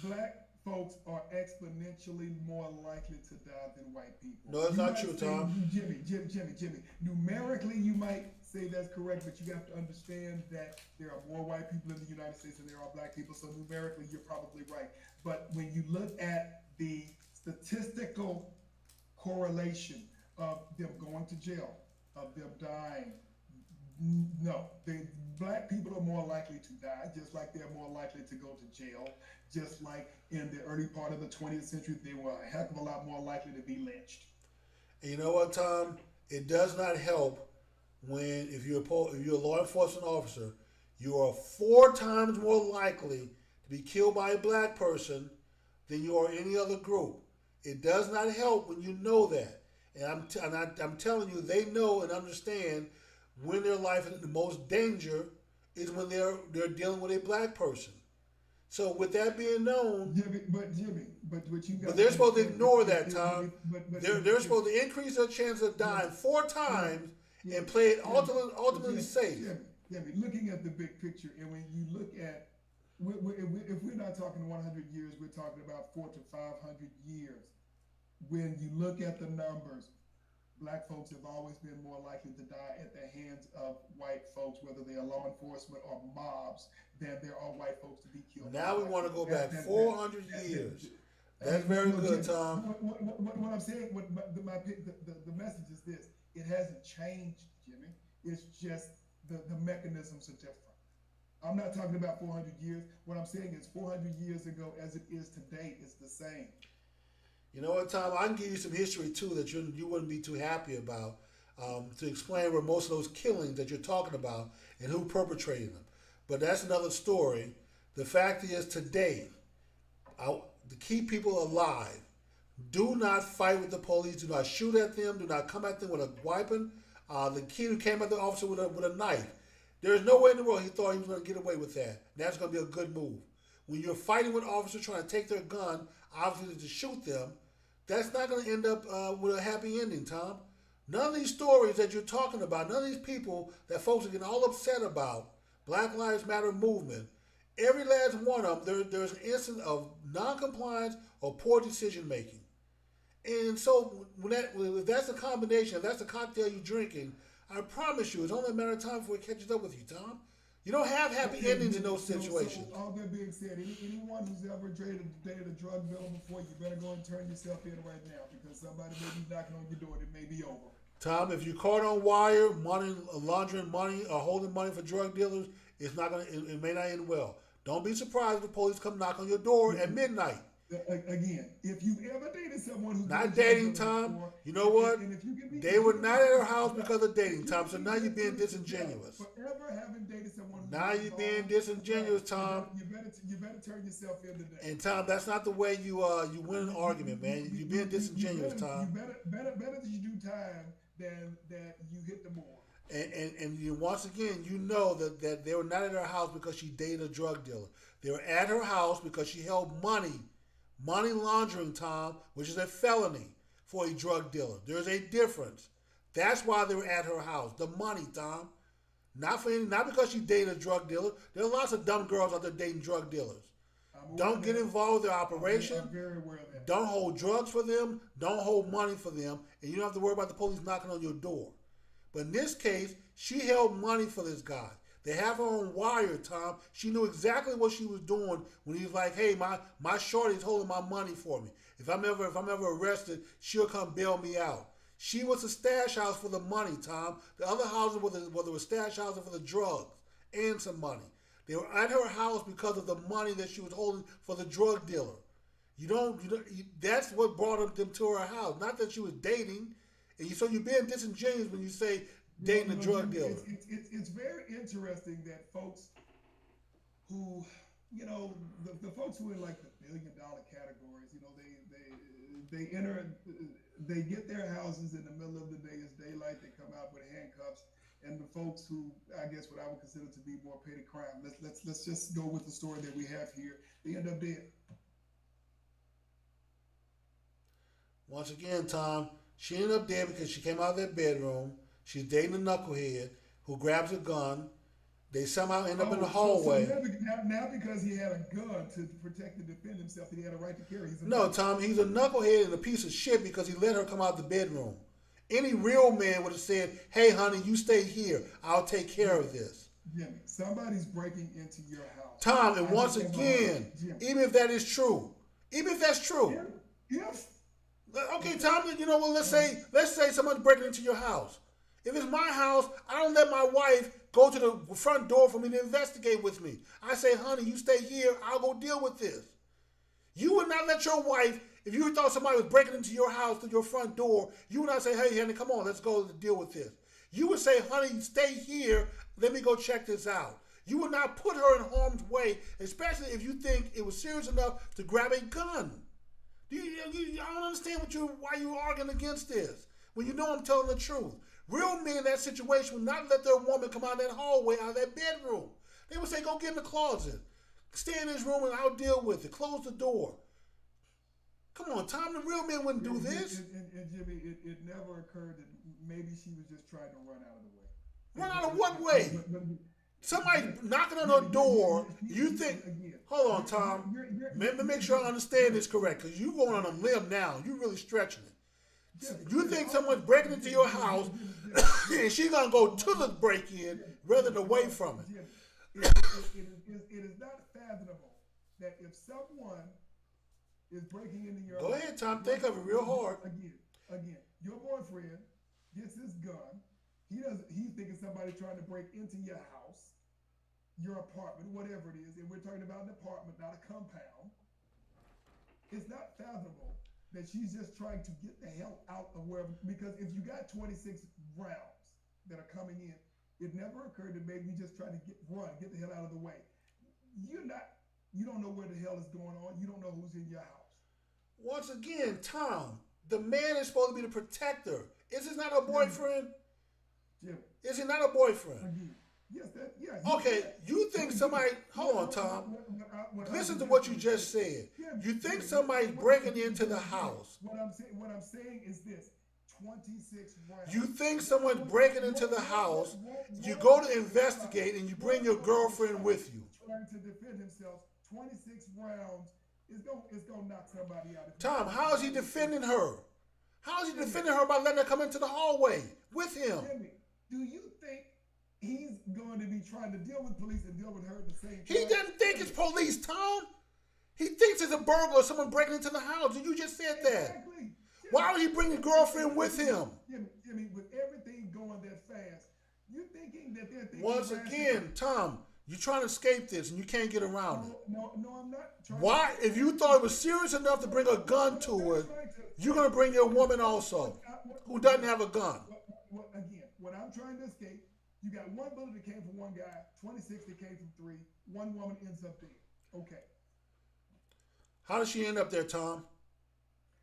black folks are exponentially more likely to die than white people. No, that's You not might true, say, Tom. Jimmy. Numerically, you might say that's correct, but you have to understand that there are more white people in the United States than there are black people. So numerically, you're probably right. But when you look at the statistical correlation of them going to jail, of them dying, no, black people are more likely to die, just like they're more likely to go to jail. Just like in the early part of the 20th century, they were a heck of a lot more likely to be lynched. And you know what, Tom? It does not help when if you're a law enforcement officer, you are four times more likely to be killed by a black person than you are any other group. It does not help when you know that. And I'm telling you, they know and understand when their life is in the most danger is when they're dealing with a black person. So with that being known, But what you but got to they're supposed to understand, ignore that, Tom. but They're supposed to increase their chance of dying four Jimmy, times Jimmy, and play it Jimmy, ultimately safe. looking at the big picture, and when you look at, if we're not talking 100 years, we're talking about 400 to 500 years. When you look at the numbers, black folks have always been more likely to die at the hands of white folks, whether they are law enforcement or mobs, than there are white folks to be killed by Now we black want to people. go back 400 years. I That's mean, very no, good, Jimmy. Tom. What I'm saying, the message is this: it hasn't changed, Jimmy. It's just the mechanisms are different. I'm not talking about 400 years. What I'm saying is 400 years ago, as it is today, it's the same. You know what, Tom? I can give you some history too that you wouldn't be too happy about to explain where most of those killings that you're talking about and who perpetrated them. But that's another story. The fact is, today, to keep people alive, Do not fight with the police. Do not shoot at them. Do not come at them with a weapon. The kid came at the officer with a knife. There's no way in the world he thought he was going to get away with that. That's going to be a good move. When you're fighting with officers trying to take their gun, obviously to shoot them, that's not going to end up with a happy ending, Tom. None of these stories that you're talking about, none of these people that folks are getting all upset about, Black Lives Matter movement, every last one of them, there's an instance of non-compliance or poor decision making. And so if that's a combination, if that's a cocktail you're drinking, I promise you, it's only a matter of time before it catches up with you, Tom. You don't have happy Okay, endings in those situations. so all that being said, anyone who's ever dated a drug dealer before, you better go and turn yourself in right now because somebody may be knocking on your door and it may be over. Tom, if you're caught on wire, money, laundering money, or holding money for drug dealers, it's not gonna. It may not end well. Don't be surprised if the police come knock on your door at midnight. Again, if you ever dated someone who's Not been a dating, drug dealer Tom. before, You know what? and if you can be, They if were you not can at be, her house because of dating, if you Tom. So can now you're be, being disingenuous. forever having dated someone who's Now been you're being involved, disingenuous, Tom. you better turn yourself in today. And Tom, that's not the way you win an argument, man. You're being disingenuous, Tom. Better that you do time than that you hit the board. And you, once again, you know that they were not at her house because she dated a drug dealer. They were at her house because she held money laundering, Tom, which is a felony for a drug dealer. There's a difference. That's why they were at her house. The money, Tom. Not because she dated a drug dealer. There are lots of dumb girls out there dating drug dealers. Don't get involved with their operation. I'm very aware of that. Don't hold drugs for them. Don't hold money for them. And you don't have to worry about the police knocking on your door. But in this case, she held money for this guy. They have her on wire, Tom. She knew exactly what she was doing when he was like, "Hey, my shorty's holding my money for me. If I'm ever arrested, she'll come bail me out." She was a stash house for the money, Tom. The other houses were stash houses for the drugs and some money. They were at her house because of the money that she was holding for the drug dealer. That's what brought them to her house. Not that she was dating. So you're being disingenuous when you say dating a drug dealer. It's very interesting that folks who, the folks who are in like the $1 billion categories, they enter, they get their houses in the middle of the day, it's daylight, they come out with handcuffs, and the folks who, I guess, what I would consider to be more petty crime. Let's just go with the story that we have here. They end up dead. Once again, Tom, she ended up dead because she came out of their bedroom. She's dating a knucklehead who grabs a gun. They somehow end up in the hallway. So now because he had a gun to protect and defend himself, he had a right to carry. No, Tom, he's a knucklehead and a piece of shit because he let her come out the bedroom. Any real man would have said, "Hey, honey, you stay here. I'll take care of this." Jimmy, somebody's breaking into your house. Tom, and once again, even if that is true, Yes. okay, Tom, you know what? Let's say someone's breaking into your house. If it's my house, I don't let my wife go to the front door for me to investigate with me. I say, "Honey, you stay here. I'll go deal with this." You would not let your wife, if you thought somebody was breaking into your house through your front door, you would not say, "Hey, honey, come on, let's go deal with this." You would say, "Honey, stay here. Let me go check this out." You would not put her in harm's way, especially if you think it was serious enough to grab a gun. I don't understand why you're arguing against this when you know I'm telling the truth. Real men in that situation would not let their woman come out of that hallway, out of that bedroom. They would say, "Go get in the closet. Stay in this room and I'll deal with it. Close the door." Come on, Tom, the real men wouldn't do this. And Jimmy, it never occurred that maybe she was just trying to run out of the way. Run out of what way? Somebody knocking on her door, you think, hold on, Tom. Let me make sure I understand this correct, because you're going on a limb now. You're really stretching it. You think someone's breaking into your house and she's going to go to the break-in rather than away from it. It is not fathomable that if someone is breaking into your Go house. ahead, Tom. Think of it real hard. Again, your boyfriend gets his gun. He's thinking somebody trying to break into your house, your apartment, whatever it is, and we're talking about an apartment, not a compound. It's not fathomable that she's just trying to get the hell out of wherever, because if you got 26 rounds that are coming in, it never occurred to maybe you just try to get the hell out of the way. You don't know where the hell is going on. You don't know who's in your house. Once again, Tom, the man is supposed to be the protector. Is this not a Jimmy, boyfriend? Jimmy, Is he not a boyfriend? again. Yes, that, yeah, he Okay, said. you think But again, somebody, hold on, Tom. what I Listen to what you suggested is just this. said. Jimmy, You think Jimmy, somebody's what I'm breaking into the house. what I'm saying is this: 26 You rounds. think someone's breaking into the house. You go to investigate and you bring your girlfriend with you. Trying to defend himself, 26 rounds is gonna knock somebody out. If you Tom, try how is he to defending her? How is he Jimmy, defending her by letting her come into the hallway with him? Jimmy, do you think he's going to be trying to deal with police and deal with her at the same He time? doesn't think it's police, Tom. He thinks it's a burglar or someone breaking into the house. And you just said that. Exactly. Why would he bring his girlfriend with him? Jimmy, with everything going that fast, you thinking that they're thinking Once again, Tom, you're trying to escape this and you can't get around it. No, I'm not trying. Why? If you thought it was serious enough to bring a gun to her, you're going to bring your woman also, who doesn't have a gun. Again, what I'm trying to escape, you got one bullet that came from one guy, 26 that came from three. One woman ends up dead. Okay. How did she end up there, Tom?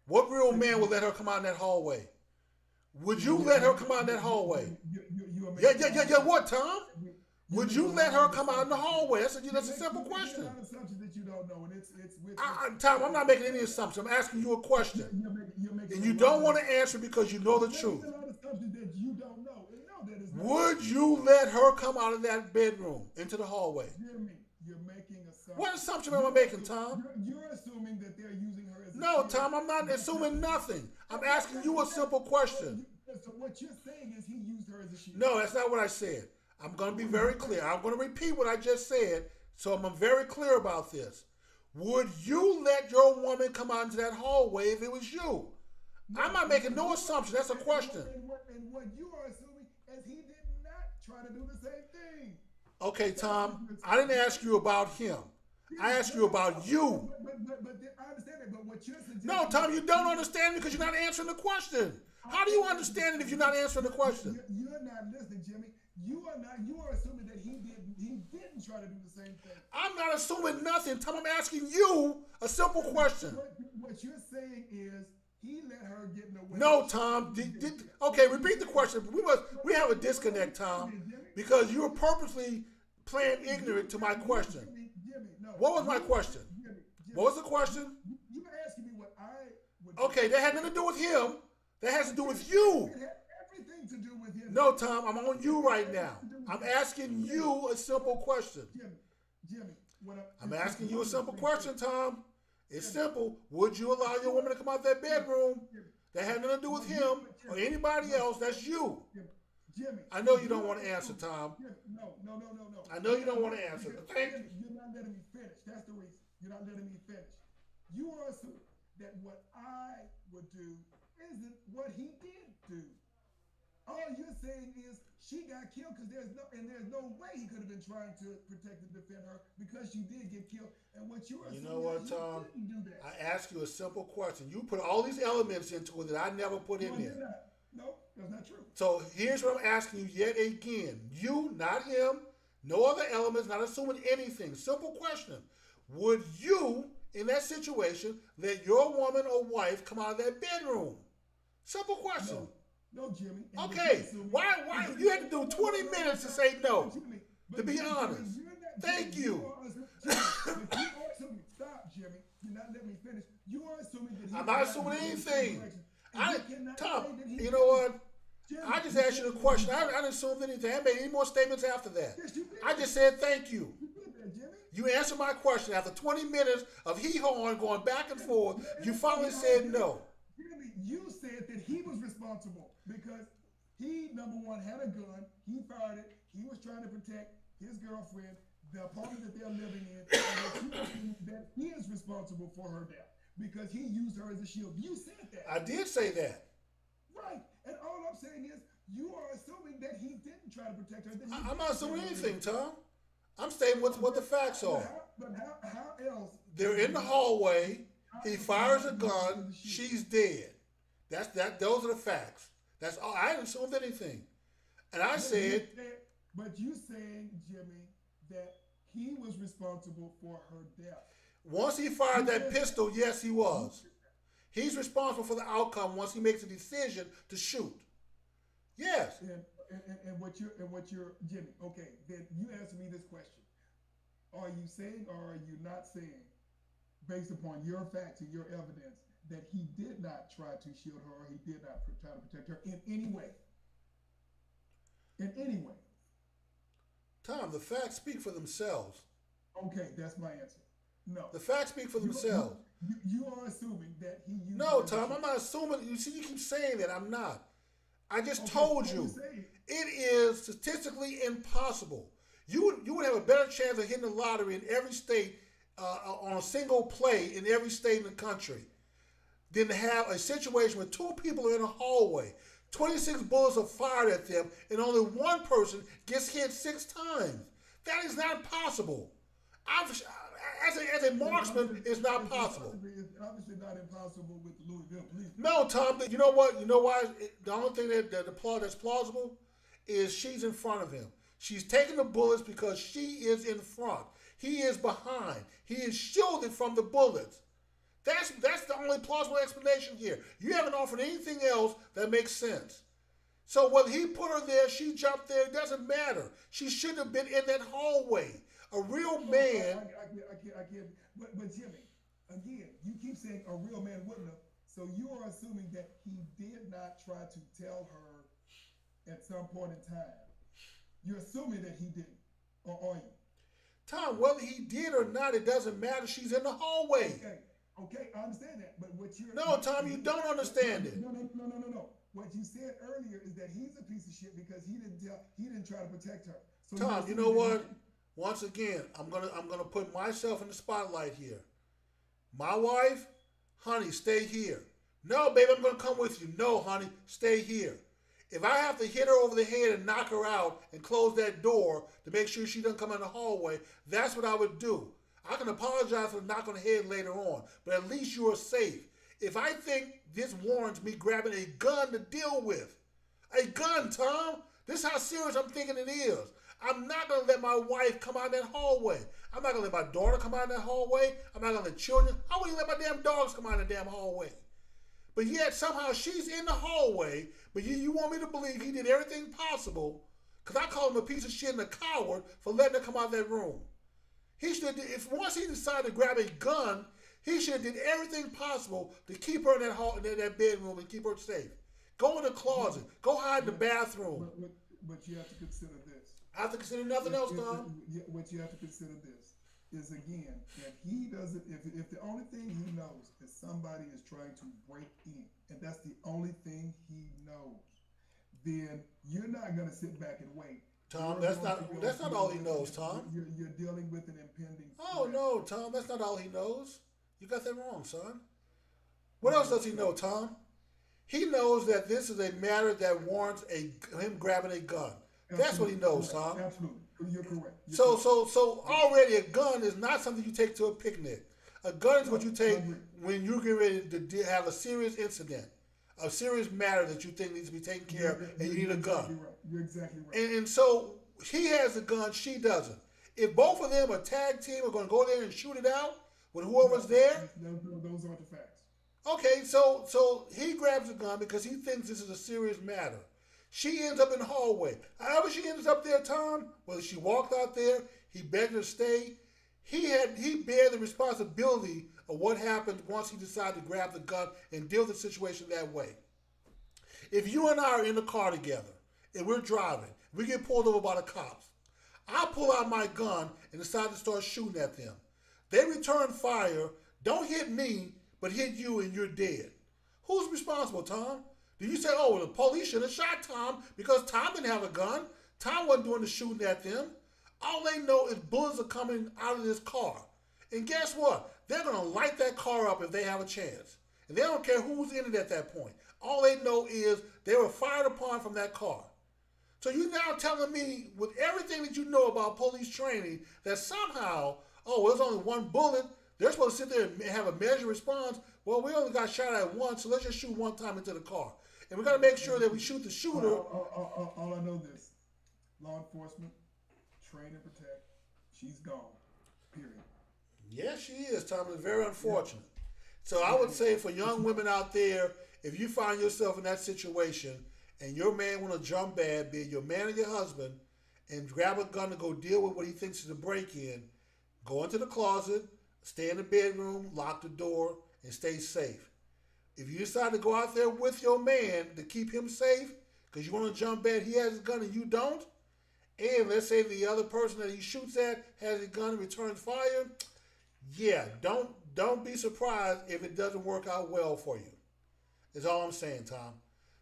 What real man would let her come out in that hallway? Would you let her come out in that hallway? Yeah. What, Tom? Would you let her come out in the hallway? That's a simple question. You're making assumptions that you don't know, and it's Tom, I'm not making any assumptions. I'm asking you a question. And you don't want to answer because you know the truth. You're making a lot of assumptions that you don't know, and no, that is not. Would you let her come out of that bedroom into the hallway? Jimmy, you're making assumptions. What assumption am I making, Tom? You're assuming that they're using her as a No, shield. Tom, I'm not assuming nothing. I'm asking you a simple question. So what you're saying is he used her as a shield. No, that's not what I said. I'm going to be very clear. I'm going to repeat what I just said, so I'm very clear about this. Would you let your woman come out into that hallway if it was you? I'm not making no assumption. That's a question. And what you are assuming is he did not try to do the same thing. Okay, Tom, I didn't ask you about him. I asked you about you. But I understand that. But what you're suggesting. No, Tom, you don't understand because you're not answering the question. How do you understand it if you're not answering the question? You're not listening, Jimmy. You are not. You are assuming that he didn't try to do the same thing. I'm not assuming nothing, Tom. I'm asking you a simple question. What you're saying is he let her get in the way. No, Tom. Okay, repeat the question. We have a disconnect, Tom, because you were purposely playing ignorant to my question. Jimmy, no. What was my question? Jimmy, What was the question? you were asking me what I would. Okay, that had nothing to do with him. That has to do with you. It had everything to do with him. No, Tom, I'm on you right now. I'm asking you a simple question. Jimmy, I'm asking you a simple question, Tom. It's simple. Would you allow your woman to come out that bedroom? That had nothing to do with him or anybody else. That's you. Jimmy. I know you don't want to answer, Tom. No. I know you don't want to answer. Thank you. You're not letting me finish. That's the reason. You're not letting me finish. You are assuming that what I would do isn't what he did do. All you're saying is she got killed because there's no way he could have been trying to protect and defend her because she did get killed. And what you're assuming, You know what, Tom? didn't do that. I asked you a simple question. You put all these elements into it that I never put in there. No, that's not true. So here's what I'm asking you yet again. You, not him, no other elements, not assuming anything. Simple question. Would you, in that situation, let your woman or wife come out of that bedroom? Simple question. No, Jimmy. Okay. Why? You had to do 20 minutes to say no. To be honest. Thank you. Stop, Jimmy. You're not letting me finish. You are assuming that I'm not assuming anything. Tom, you know what? I just asked you a question. I didn't assume anything. I made any more statements after that. I just said thank you. You answered my question. After 20 minutes of hee-hawing, going back and forth, you finally said no. You said that he was responsible because he, number one, had a gun. He fired it. He was trying to protect his girlfriend, the apartment that they're living in, and that he is responsible for her death because he used her as a shield. You said that. I did say that. Right. And all I'm saying is you are assuming that he didn't try to protect her. I'm not assuming anything, Tom. I'm stating what the facts are. But how else? They're in the hallway. He fires a gun. She's dead. Those are the facts. That's all. I didn't assume anything. And I said. But you saying, Jimmy, that he was responsible for her death. Once he fired that pistol, yes, he was. He's responsible for the outcome once he makes a decision to shoot. Yes. And what you're Jimmy? Okay, then you answer me this question: are you saying or are you not saying, based upon your facts and your evidence, that he did not try to shield her or he did not try to protect her in any way? In any way? Tom, the facts speak for themselves. Okay, that's my answer. No. The facts speak for You themselves. you are assuming that he used No, her as a Tom, I'm shield. not assuming. You see, you keep saying that. I'm not. I just Okay, told I'm you just saying. it is statistically impossible. You would have a better chance of hitting the lottery in every state on a single play in every state in the country than to have a situation where two people are in a hallway. 26 bullets are fired at them, and only one person gets hit 6 times. That is not possible. As a marksman, it's not possible. It's obviously not impossible with the Louisville police. No, Tom. You know what? You know why? The only thing that's plausible is she's in front of him. She's taking the bullets because she is in front. He is behind. He is shielded from the bullets. That's the only plausible explanation here. You haven't offered anything else that makes sense. So whether he put her there, she jumped there, it doesn't matter. She should have been in that hallway. A real No, man. I can't. But Jimmy, again, you keep saying a real man wouldn't have. So you are assuming that he did not try to tell her at some point in time. You're assuming that he didn't, or are you? Tom, whether he did or not, it doesn't matter. She's in the hallway. Okay, I understand that. But what you're No, Tom, you don't understand it. No. What you said earlier is that he's a piece of shit because he didn't try to protect her. So Tom, you know what? Once again, I'm gonna put myself in the spotlight here. My wife, honey, stay here. No, baby, I'm gonna come with you. No, honey, stay here. If I have to hit her over the head and knock her out and close that door to make sure she doesn't come in the hallway, that's what I would do. I can apologize for the knock on the head later on, but at least you are safe. If I think this warrants me grabbing a gun to deal with, a gun, Tom, this is how serious I'm thinking it is. I'm not going to let my wife come out that hallway. I'm not going to let my daughter come out that hallway. I'm not going to let children. I wouldn't let my damn dogs come out the damn hallway. But yet somehow she's in the hallway, but you want me to believe he did everything possible, because I call him a piece of shit and a coward for letting her come out of that room. He should, if once he decided to grab a gun, he should have did everything possible to keep her in that hall, in that bedroom, and keep her safe. Go in the closet. Go hide in the bathroom. But you have to consider this. I have to consider nothing else, Tom. What you have to consider this is, again, that he doesn't. If the only thing he knows is somebody is trying to break in, and that's the only thing he knows, then you're not going to sit back and wait. Tom, that's not all he knows, Tom. You're dealing with an impending. Oh no, Tom, that's not all he knows. You got that wrong, son. What else does he know, Tom? He knows that this is a matter that warrants him grabbing a gun. Absolutely. That's what he knows, Tom. Absolutely, you're correct. So already a gun is not something you take to a picnic. A gun is what you take when you get ready to have a serious incident, a serious matter that you think needs to be taken care of, and you need a gun. Right. You're exactly right. And so he has a gun, she doesn't. If both of them are tag team, are going to go there and shoot it out with whoever's there. Those aren't the facts. Okay, so he grabs a gun because he thinks this is a serious matter. She ends up in the hallway. However she ends up there, Tom, whether she walked out there, he begged her to stay. He bear the responsibility of what happened once he decided to grab the gun and deal with the situation that way. If you and I are in the car together and we're driving, we get pulled over by the cops. I pull out my gun and decide to start shooting at them. They return fire, don't hit me, but hit you and you're dead. Who's responsible, Tom? Do you say, oh, well, the police should have shot Tom because Tom didn't have a gun? Tom wasn't doing the shooting at them. All they know is bullets are coming out of this car. And guess what? They're going to light that car up if they have a chance. And they don't care who's in it at that point. All they know is they were fired upon from that car. So you're now telling me, with everything that you know about police training, that somehow, oh, there's only one bullet, they're supposed to sit there and have a measured response. Well, we only got shot at once, so let's just shoot one time into the car. And we got to make sure that we shoot the shooter. All I know this: law enforcement, train and protect. She's gone. Period. Yes, she is, Tom. It's very unfortunate. So I Yeah, would yeah. say for It's young not. women out there, if you find yourself in that situation and your man want to jump bad, be it your man or your husband, and grab a gun to go deal with what he thinks is a break in, go into the closet, stay in the bedroom, lock the door, and stay safe. If you decide to go out there with your man to keep him safe, because you want to jump bad, he has a gun and you don't, and let's say the other person that he shoots at has a gun and returns fire, yeah, don't be surprised if it doesn't work out well for you. Is all I'm saying, Tom.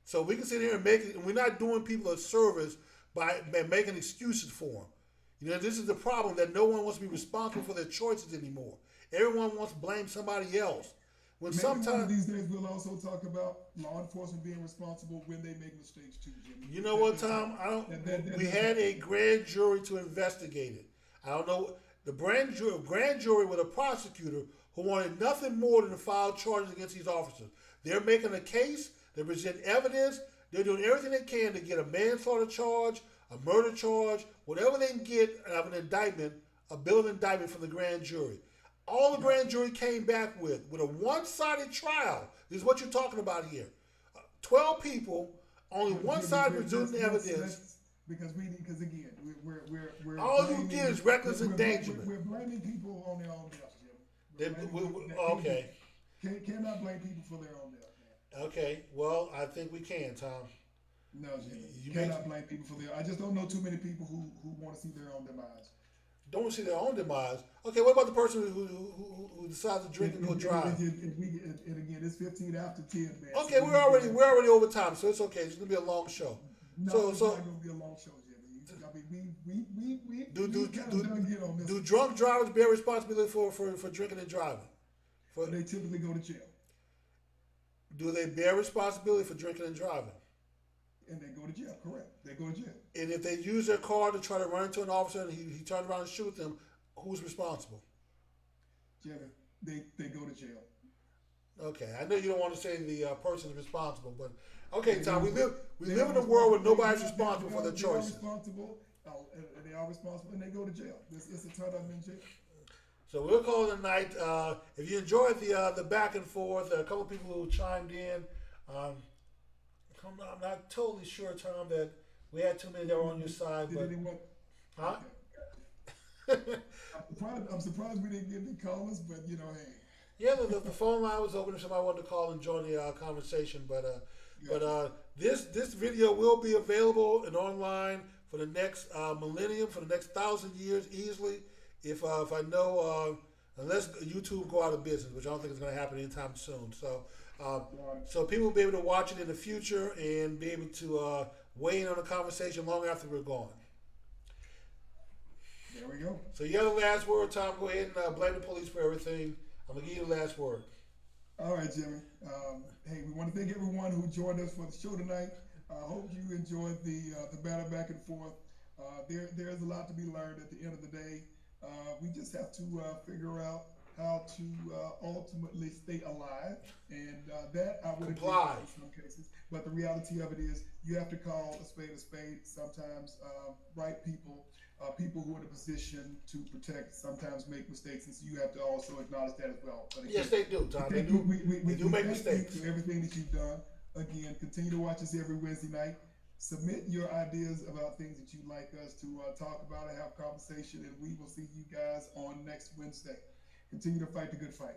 So we can sit here and make it, and we're not doing people a service by making excuses for them. You know, this is the problem that no one wants to be responsible for their choices anymore. Everyone wants to blame somebody else. When Maybe one of sometimes, these days we'll also talk about law enforcement being responsible when they make mistakes too, Jimmy, you know because that what, does Tom? happen. I don't. That We does had happen, a Jimmy. grand jury to investigate it. I don't know the grand jury with a prosecutor who wanted nothing more than to file charges against these officers. They're making a case. They present evidence. They're doing everything they can to get a manslaughter charge, a murder charge, whatever they can get of an indictment, a bill of indictment from the grand jury. All the Yeah. grand jury came back with a one-sided trial. This is what you're talking about here. 12 people, only one Jimmy, side presenting evidence. because we need, because again, we're All you did blaming is reckless endangerment. we're blaming people on their own deaths, Jimmy. We're They, blaming people that okay, cannot blame people for their own death, man. okay. Well, I think we can, Tom. No, Jimmy, You make cannot blame people for their. I just don't know too many people who want to see their own demise. don't see their own demise. Okay, what about the person who decides to drink and go drive? And again, it's 15 after 10, man. So Okay, we're already over time, so it's okay. It's gonna be a long show. no, So it's not so going to be a long show, Jimmy. I mean, do we do kind of done do get on this do one. drunk drivers bear responsibility for drinking and driving? For They typically go to jail, do they bear responsibility for drinking and driving? and they go to jail. Correct, they go to jail. And if they use their car to try to run into an officer and he turns around and shoots them, who's responsible? Jimmy, they go to jail. Okay, I know you don't want to say the person is responsible, but okay, They Tom, are, we they live are in a world where responsible. nobody's responsible for their They are choices. responsible. And they are responsible, and they go to jail. It's a ton of them in jail. So we'll call it a night. If you enjoyed the back and forth, a couple of people who chimed in. Um, I'm not totally sure, Tom, that we had too many that were on your side, Did but anyone? huh? Okay. I'm surprised we didn't get any callers, but hey, Yeah, the phone line was open if somebody wanted to call and join the conversation. gotcha. This video will be available and online for the next millennium, for the next 1,000 years easily. If I know, unless YouTube go out of business, which I don't think is going to happen anytime soon. Right. So people will be able to watch it in the future and be able to weigh in on the conversation long after we're gone. There we go. So you have the last word, Tom. Go ahead and blame the police for everything. I'm gonna give you the last word. All right, Jimmy. Hey, we want to thank everyone who joined us for the show tonight. I hope you enjoyed the battle back and forth. There's a lot to be learned at the end of the day. We just have to figure out how to ultimately stay alive, and that I would agree Comply. with in some cases. But the reality of it is, you have to call a spade a spade. Sometimes right people, people who are in a position to protect, sometimes make mistakes, and so you have to also acknowledge that as well. But Yes, again, they do, Tom. They thank you. do. They do We make thank you mistakes. for everything that you've done. Again, continue to watch us every Wednesday night. Submit your ideas about things that you'd like us to talk about and have conversation, and we will see you guys on next Wednesday. Continue to fight the good fight.